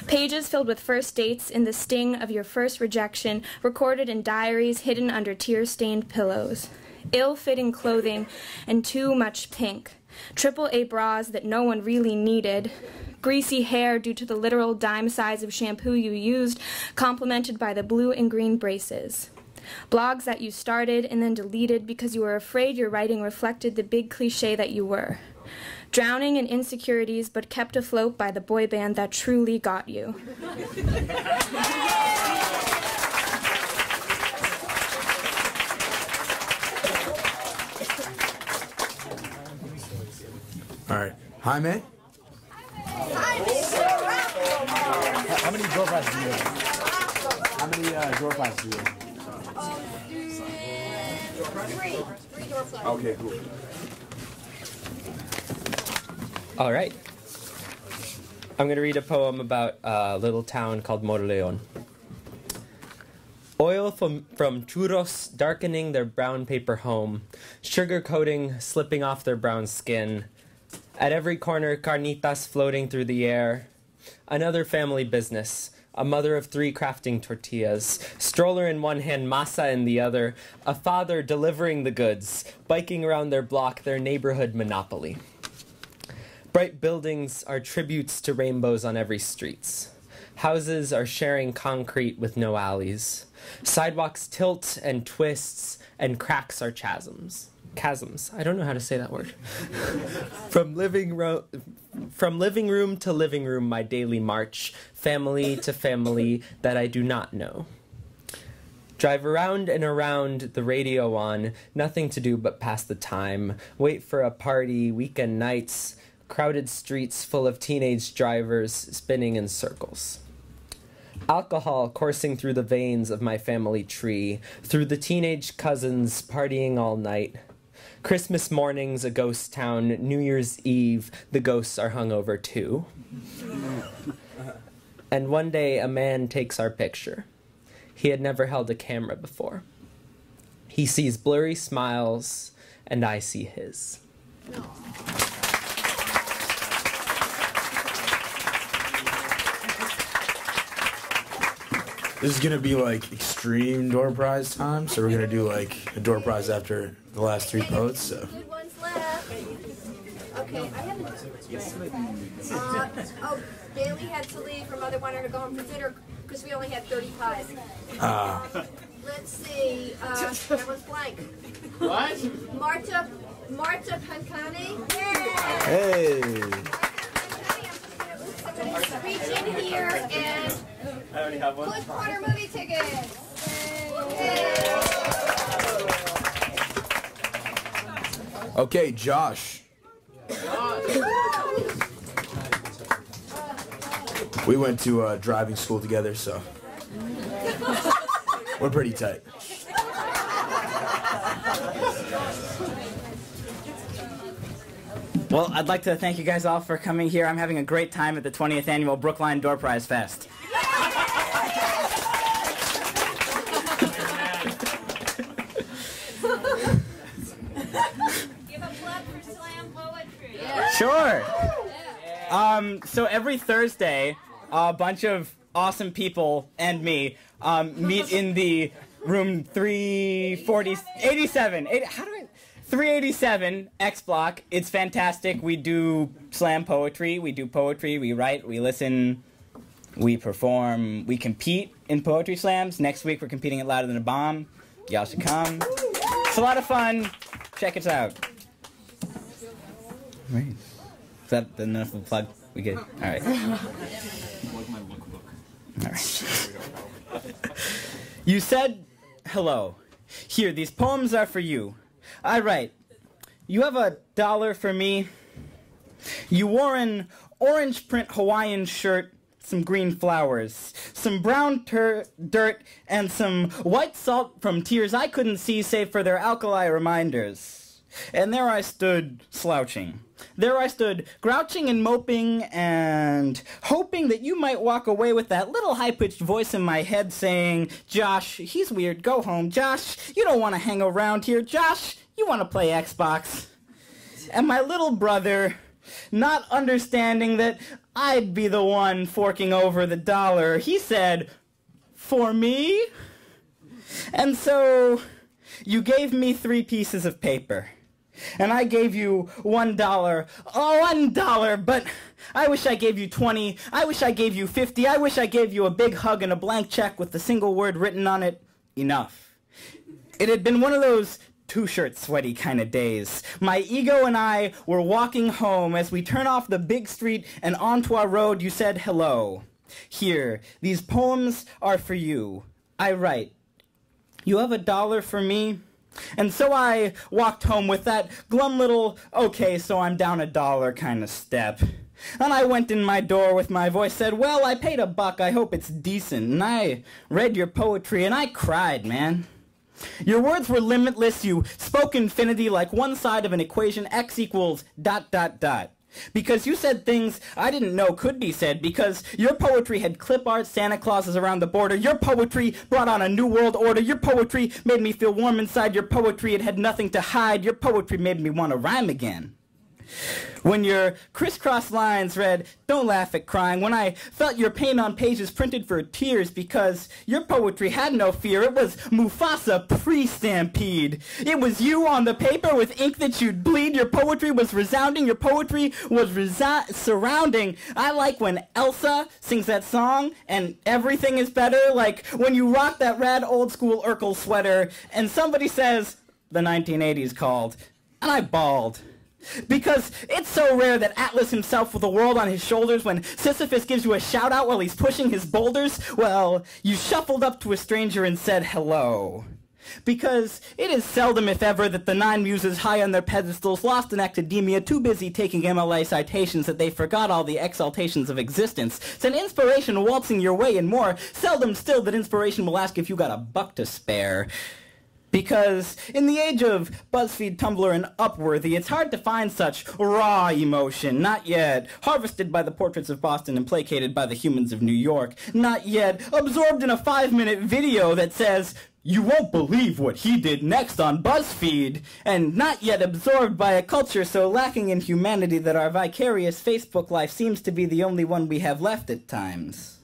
Pages filled with first dates in the sting of your first rejection, recorded in diaries hidden under tear-stained pillows. Ill-fitting clothing and too much pink. AAA bras that no one really needed. Greasy hair due to the literal dime size of shampoo you used, complemented by the blue and green braces. Blogs that you started and then deleted because you were afraid your writing reflected the big cliche that you were. Drowning in insecurities but kept afloat by the boy band that truly got you. All right, Jaime. How many door prizes do you have? How many door prizes do you have? 3 door prizes. Okay, cool. All right. I'm going to read a poem about a little town called Morleon. Oil from churros darkening their brown paper home, sugar coating slipping off their brown skin. At every corner, carnitas floating through the air. Another family business, a mother of 3 crafting tortillas, stroller in one hand, masa in the other, a father delivering the goods, biking around their block, their neighborhood monopoly. Bright buildings are tributes to rainbows on every streets. Houses are sharing concrete with no alleys. Sidewalks tilt and twists, and cracks are chasms. Chasms. I don't know how to say that word. From living room to living room, my daily march, family to family that I do not know. Drive around and around, the radio on, nothing to do but pass the time. Wait for a party, weekend nights, crowded streets full of teenage drivers spinning in circles. Alcohol coursing through the veins of my family tree, through the teenage cousins partying all night. Christmas mornings, a ghost town. New Year's Eve, the ghosts are hungover too. And one day, a man takes our picture. He had never held a camera before. He sees blurry smiles, and I see his. This is gonna be like extreme door prize time, so we're gonna do like a door prize after the last three poets. So. Good ones left. Okay, I haven't. Bailey had to leave. Her mother wanted her to go home for dinner because we only had 35. Let's see. That was blank. What? Marta Pancani. Hey. Reach in here and I already have one. Good Corner movie tickets. Okay, Josh. We went to driving school together, so we're pretty tight. Well, I'd like to thank you guys all for coming here. I'm having a great time at the 20th Annual Brookline Door Prize Fest. Sure. So every Thursday, a bunch of awesome people and me meet in the room 387 X Block. It's fantastic. We do slam poetry. We do poetry. We write. We listen. We perform. We compete in poetry slams. Next week we're competing at Louder Than a Bomb. Y'all should come. It's a lot of fun. Check us out. Right. Is that enough of a plug? We good? All right. All right. You said hello. Here, these poems are for you. I write. You have $1 for me. You wore an orange print Hawaiian shirt, some green flowers, some brown dirt, and some white salt from tears I couldn't see save for their alkali reminders. And there I stood, slouching. There I stood, grouching and moping and hoping that you might walk away with that little high-pitched voice in my head saying, Josh, he's weird, go home. Josh, you don't want to hang around here. Josh, you want to play Xbox. And my little brother, not understanding that I'd be the one forking over the $1, he said, for me? And so you gave me 3 pieces of paper. And I gave you $1. Oh, $1, but I wish I gave you 20. I wish I gave you 50. I wish I gave you a big hug and a blank check with the single word written on it, enough. It had been one of those two-shirt sweaty kind of days. My ego and I were walking home. As we turn off the big street and onto our road, you said hello. Here, these poems are for you. I write. You have $1 for me? And so I walked home with that glum little, okay, so I'm down $1 kind of step. And I went in my door with my voice said, well, I paid $1, I hope it's decent. And I read your poetry and I cried, man. Your words were limitless, you spoke infinity like one side of an equation, x equals ... Because you said things I didn't know could be said, because your poetry had clip art Santa Clauses around the border. Your poetry brought on a new world order. Your poetry made me feel warm inside. Your poetry, it had nothing to hide. Your poetry made me want to rhyme again. When your crisscross lines read, "Don't laugh at crying," when I felt your pain on pages printed for tears because your poetry had no fear, it was Mufasa pre-stampede. It was you on the paper with ink that you'd bleed. Your poetry was resounding, your poetry was surrounding. I like when Elsa sings that song and everything is better, like when you rock that rad old school Urkel sweater and somebody says, "The 1980s called," and I bawled. Because it's so rare that Atlas himself with the world on his shoulders, when Sisyphus gives you a shout out while he's pushing his boulders, well, you shuffled up to a stranger and said hello. Because it is seldom, if ever, that the 9 muses high on their pedestals, lost in academia, too busy taking MLA citations that they forgot all the exaltations of existence, sent inspiration waltzing your way, and more seldom still that inspiration will ask if you got a buck to spare. Because in the age of BuzzFeed, Tumblr, and Upworthy, it's hard to find such raw emotion. Not yet harvested by the portraits of Boston and placated by the humans of New York. Not yet absorbed in a 5-minute video that says, "You won't believe what he did next on BuzzFeed." And not yet absorbed by a culture so lacking in humanity that our vicarious Facebook life seems to be the only one we have left at times.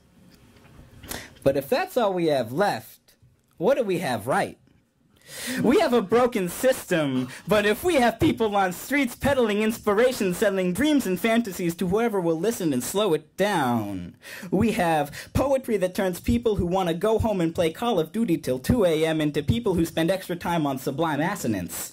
But if that's all we have left, what do we have right? We have a broken system, but if we have people on streets peddling inspiration, selling dreams and fantasies to whoever will listen and slow it down. We have poetry that turns people who want to go home and play Call of Duty till 2 a.m. into people who spend extra time on sublime assonance.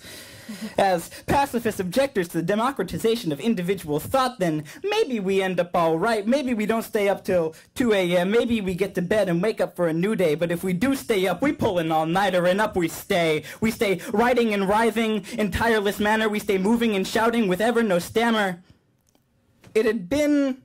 As pacifist objectors to the democratization of individual thought, then maybe we end up all right. Maybe we don't stay up till 2 a.m. Maybe we get to bed and wake up for a new day. But if we do stay up, we pull an all-nighter and up we stay. We stay writing and writhing in tireless manner. We stay moving and shouting with ever no stammer. It had been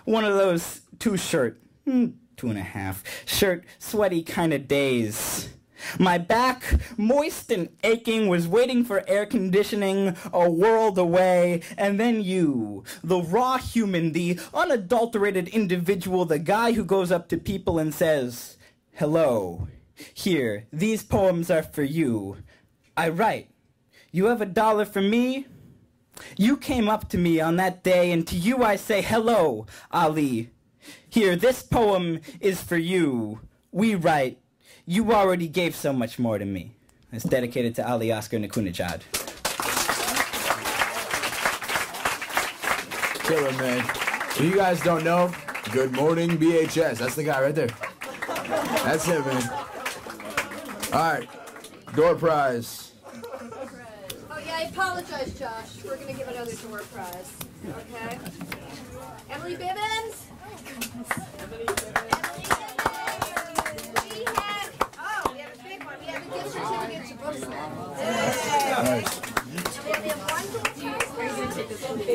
one of those 2.5 shirt, sweaty kind of days. My back, moist and aching, was waiting for air conditioning a world away. And then you, the raw human, the unadulterated individual, the guy who goes up to people and says, "Hello, here, these poems are for you. I write. You have $1 for me?" You came up to me on that day, and to you I say, "Hello, Ali. Here, this poem is for you. We write. You already gave so much more to me." It's dedicated to Ali Oscar Nakunajad. Killer, man. If you guys don't know, good morning, BHS. That's the guy right there. That's him, man. All right, door prize. Oh yeah, I apologize, Josh. We're gonna give another door prize. Okay. Emily Bibbins. Emily Bibbins. We have a big one. We have a gift certificate to Brooklyn. Nice.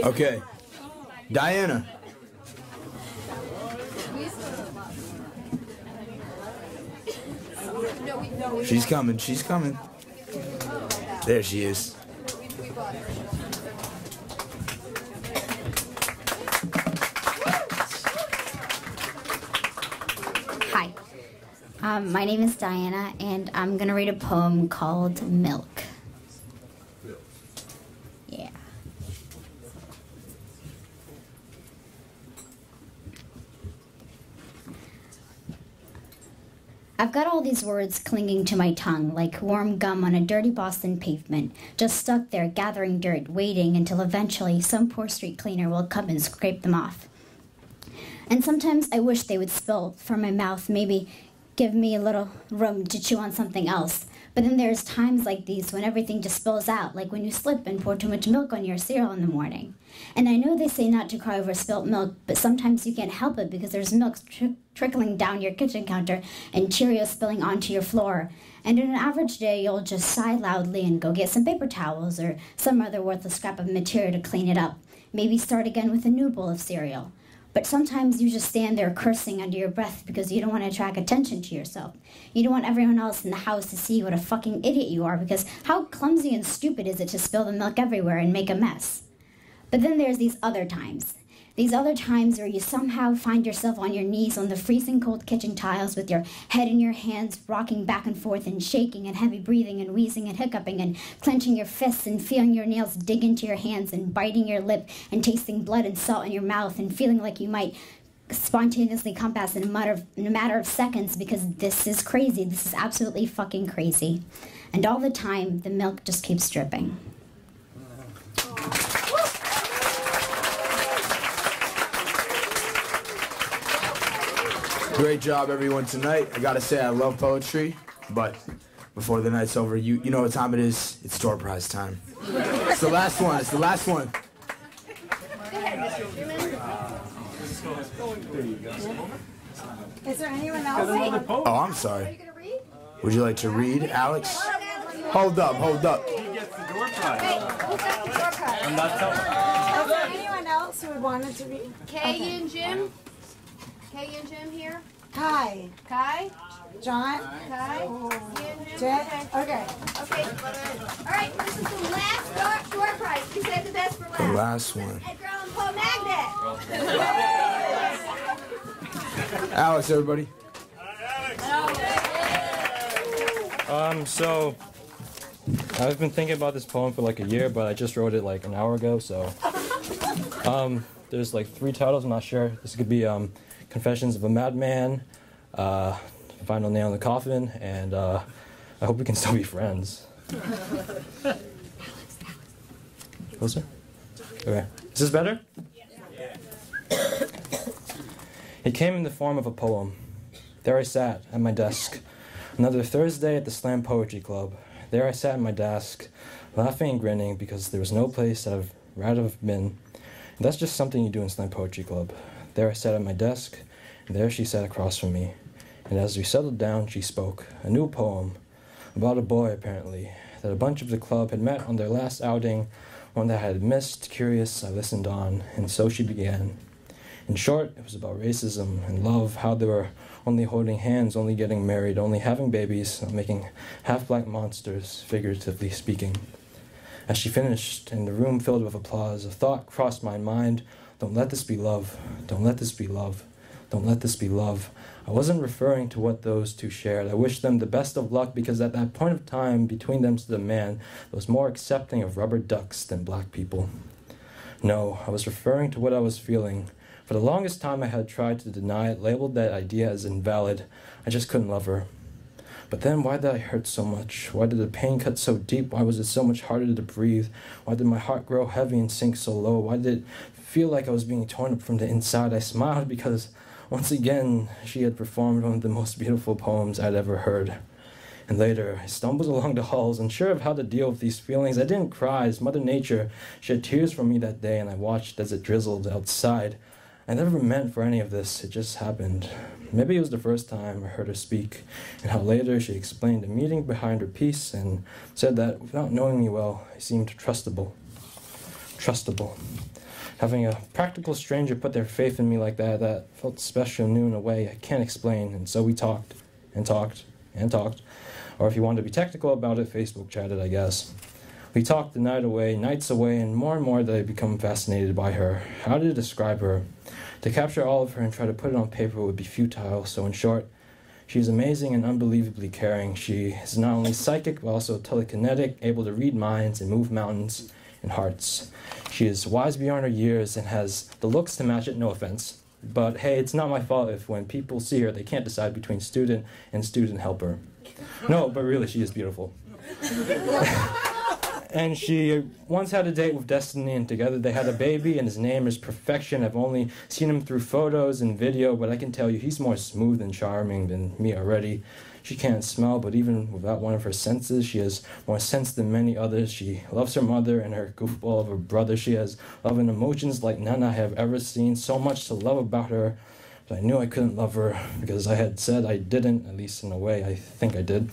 Okay. Diana. She's coming. She's coming. There she is. Hi. My name is Diana, and I'm going to read a poem called Milk. Yeah. I've got all these words clinging to my tongue like warm gum on a dirty Boston pavement, just stuck there gathering dirt, waiting until eventually some poor street cleaner will come and scrape them off. And sometimes I wish they would spill from my mouth, maybe give me a little room to chew on something else. But then there's times like these when everything just spills out, like when you slip and pour too much milk on your cereal in the morning. And I know they say not to cry over spilt milk, but sometimes you can't help it because there's milk trickling down your kitchen counter and Cheerios spilling onto your floor. And in an average day, you'll just sigh loudly and go get some paper towels or some other worthless scrap of material to clean it up. Maybe start again with a new bowl of cereal. But sometimes you just stand there cursing under your breath because you don't want to attract attention to yourself. You don't want everyone else in the house to see what a fucking idiot you are, because how clumsy and stupid is it to spill the milk everywhere and make a mess? But then there's these other times. These other times where you somehow find yourself on your knees on the freezing cold kitchen tiles with your head in your hands, rocking back and forth and shaking and heavy breathing and wheezing and hiccuping and clenching your fists and feeling your nails dig into your hands and biting your lip and tasting blood and salt in your mouth and feeling like you might spontaneously compass in a matter of seconds because this is crazy. This is absolutely fucking crazy. And all the time, the milk just keeps dripping. Great job, everyone, tonight. I gotta say, I love poetry, but before the night's over, you know what time it is. It's door prize time. It's the last one. It's the last one. Is there anyone else? Oh, I'm sorry. Would you like to read, Alex? Hold up, hold up. Who gets the door prize? I'm not telling. Is there anyone else who wanted to read? Kay and Jim? Kay and Jim here? Kai. Kai? John? Kai? Jen? Okay. Okay. All right, this is the last door prize. You said the best for last. The last one. Edgar Allan Poe Magnet. Alex, everybody. So I've been thinking about this poem for like a year, but I just wrote it like an hour ago, so there's like 3 titles. I'm not sure. This could be Confessions of a Madman, Final Nail in the Coffin, and I hope we can still be friends. Closer? Okay. Is this better? It came in the form of a poem. There I sat at my desk. Another Thursday at the Slam Poetry Club. There I sat at my desk, laughing and grinning because there was no place that I'd rather have been. And that's just something you do in Slam Poetry Club. There I sat at my desk, and there she sat across from me. And as we settled down, she spoke. A new poem. About a boy, apparently, that a bunch of the club had met on their last outing, one that I had missed. Curious, I listened on, and so she began. In short, it was about racism and love, how they were only holding hands, only getting married, only having babies, making half-black monsters, figuratively speaking. As she finished, and the room filled with applause, a thought crossed my mind. Don't let this be love. Don't let this be love. Don't let this be love. I wasn't referring to what those two shared. I wished them the best of luck because at that point of time, between them stood a man that was more accepting of rubber ducks than black people. No, I was referring to what I was feeling. For the longest time I had tried to deny it, labeled that idea as invalid. I just couldn't love her. But then why did I hurt so much? Why did the pain cut so deep? Why was it so much harder to breathe? Why did my heart grow heavy and sink so low? Why did it feel like I was being torn up from the inside? I smiled because once again she had performed one of the most beautiful poems I'd ever heard. And later, I stumbled along the halls, unsure of how to deal with these feelings. I didn't cry, as Mother Nature shed tears for me that day, and I watched as it drizzled outside. I never meant for any of this, it just happened. Maybe it was the first time I heard her speak, and how later she explained the meaning behind her piece and said that without knowing me well, I seemed trustable. Trustable. Having a practical stranger put their faith in me like that felt special, new in a way I can't explain, and so we talked, and talked, and talked. Or if you want to be technical about it, Facebook chatted, I guess. We talked the night away, nights away, and more did I become fascinated by her. How to describe her? To capture all of her and try to put it on paper would be futile, so in short, she is amazing and unbelievably caring. She is not only psychic, but also telekinetic, able to read minds and move mountains and hearts. She is wise beyond her years and has the looks to match it, no offense. But hey, it's not my fault if when people see her, they can't decide between student and student helper. No, but really, she is beautiful. And she once had a date with Destiny, and together they had a baby, and his name is Perfection. I've only seen him through photos and video, but I can tell you he's more smooth and charming than me already. She can't smell, but even without one of her senses, she has more sense than many others. She loves her mother and her goofball of a brother. She has love and emotions like none I have ever seen. So much to love about her, but I knew I couldn't love her because I had said I didn't, at least in a way I think I did.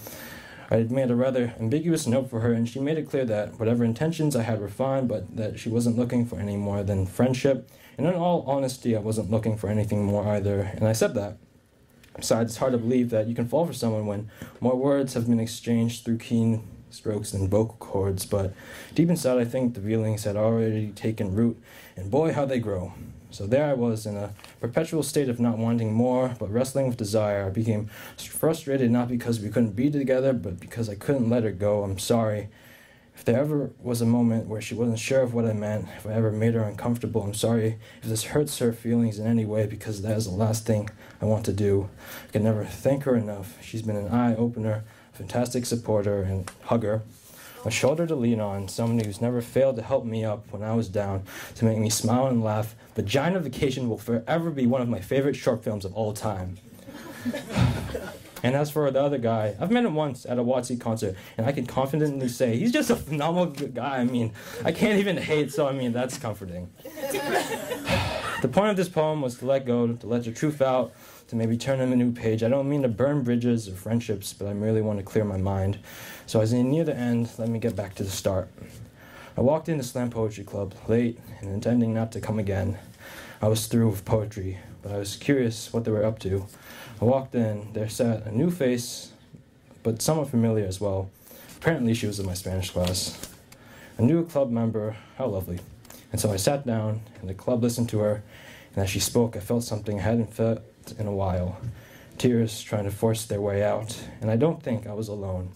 I had made a rather ambiguous note for her, and she made it clear that whatever intentions I had were fine, but that she wasn't looking for any more than friendship. And in all honesty, I wasn't looking for anything more either, and I said that. Besides, it's hard to believe that you can fall for someone when more words have been exchanged through keen strokes than vocal cords, but deep inside I think the feelings had already taken root, and boy, how they grow. So there I was in a perpetual state of not wanting more, but wrestling with desire. I became frustrated not because we couldn't be together, but because I couldn't let her go. I'm sorry. If there ever was a moment where she wasn't sure of what I meant, if I ever made her uncomfortable, I'm sorry if this hurts her feelings in any way, because that is the last thing I want to do. I can never thank her enough. She's been an eye-opener, a fantastic supporter and hugger, a shoulder to lean on, someone who's never failed to help me up when I was down, to make me smile and laugh. Vagina Vacation will forever be one of my favorite short films of all time. And as for the other guy, I've met him once at a WotC concert, and I can confidently say he's just a phenomenal guy. I mean, I can't even hate, so I mean, that's comforting. The point of this poem was to let go, to let the truth out, to maybe turn in a new page. I don't mean to burn bridges or friendships, but I merely want to clear my mind. So as I near the end, let me get back to the start. I walked into Slam Poetry Club late and intending not to come again. I was through with poetry, but I was curious what they were up to. I walked in, there sat a new face, but somewhat familiar as well. Apparently she was in my Spanish class. A new club member, how lovely. And so I sat down, and the club listened to her, and as she spoke, I felt something I hadn't felt in a while. Tears trying to force their way out, and I don't think I was alone.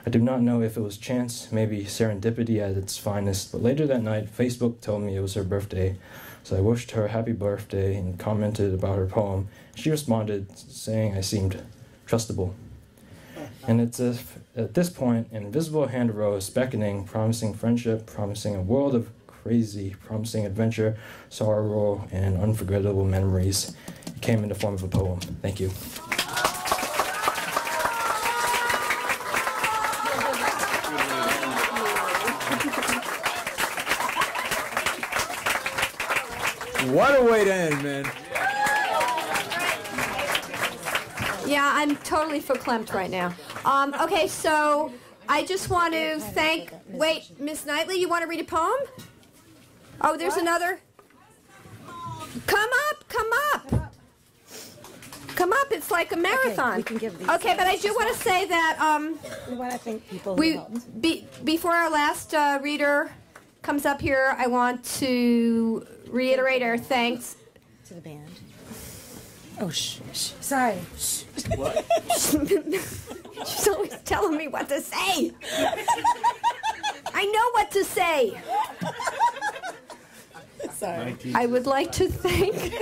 I do not know if it was chance, maybe serendipity at its finest, but later that night, Facebook told me it was her birthday. So I wished her a happy birthday and commented about her poem. She responded, saying I seemed trustable. And it's as if, at this point, an invisible hand arose, beckoning, promising friendship, promising a world of crazy, promising adventure, sorrow, and unforgettable memories. It came in the form of a poem. Thank you. What a way to end, man. Yeah, I'm totally verklempt right now. Okay, so I just want to thank... Wait, Miss Knightley, you want to read a poem? Oh, there's another? Come up, come up. Come up, it's like a marathon. Okay, but I do want to say that before our last reader comes up here, I want to reiterate our thanks to the band. Oh, sorry. What? She's always telling me what to say. I know what to say. Sorry. I would like to thank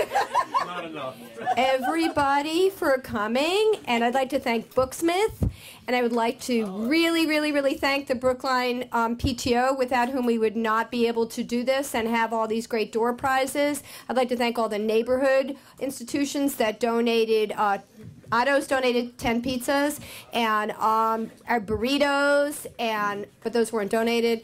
everybody for coming, and I'd like to thank Booksmith, and I would like to really thank the Brookline PTO, without whom we would not be able to do this and have all these great door prizes. I'd like to thank all the neighborhood institutions that donated. Otto's donated 10 pizzas and our burritos, but those weren't donated,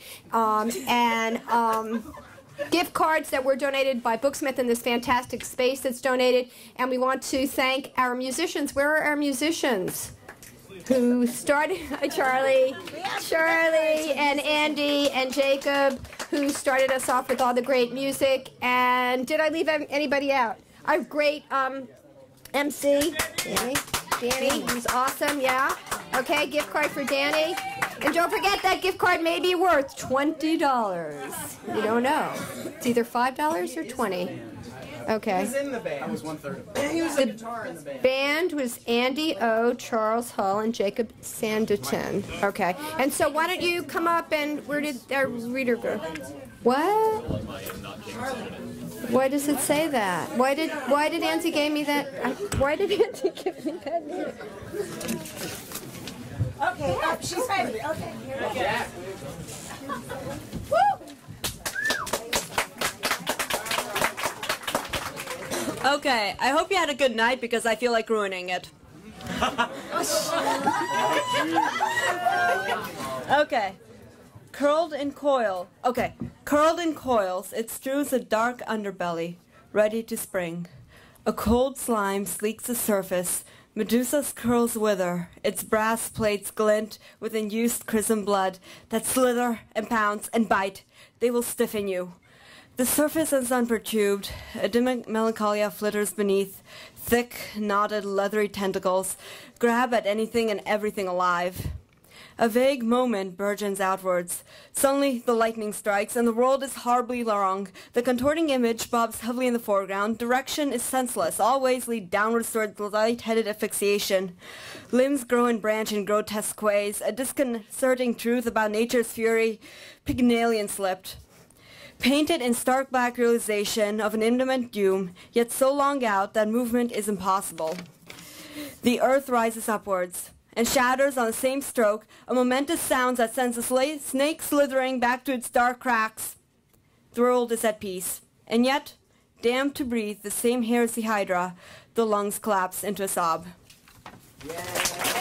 gift cards that were donated by Booksmith in this fantastic space that's donated. And we want to thank our musicians. Where are our musicians? Who started, Charlie and Andy and Jacob, who started us off with all the great music. And did I leave anybody out? Our great MC, Danny, who's awesome, yeah. Okay, gift card for Danny. And don't forget that gift card may be worth $20. You don't know. It's either $5 or $20. Okay. He was in the band. I was 1/3. He was the the guitar in the band. Band was Andy O, Charles Hull, and Jacob Sanditon. Okay. And so why don't you come up and where did our reader go? What? Why does it say that? Why did Auntie give me that? Why did Auntie give me that name? Okay, she's ready. Okay, here we go. Woo! Okay, I hope you had a good night because I feel like ruining it. Okay. Curled in coils, it strews a dark underbelly, ready to spring. A cold slime sleeks the surface, Medusa's curls wither, its brass plates glint with unused chrism blood that slither and pounce and bite. They will stiffen you. The surface is unperturbed, a dim melancholia flitters beneath, thick, knotted, leathery tentacles grab at anything and everything alive. A vague moment burgeons outwards. Suddenly the lightning strikes, and the world is horribly wrong. The contorting image bobs heavily in the foreground. Direction is senseless. All ways lead downwards toward light-headed asphyxiation. Limbs grow and branch in grotesque ways. A disconcerting truth about nature's fury. Pygmalion slipped. Painted in stark black realization of an imminent doom, yet so long out that movement is impossible. The earth rises upwards and shatters on the same stroke, a momentous sound that sends a snake slithering back to its dark cracks. The world is at peace, and yet, damned to breathe the same hair as the hydra, the lungs collapse into a sob. Yeah.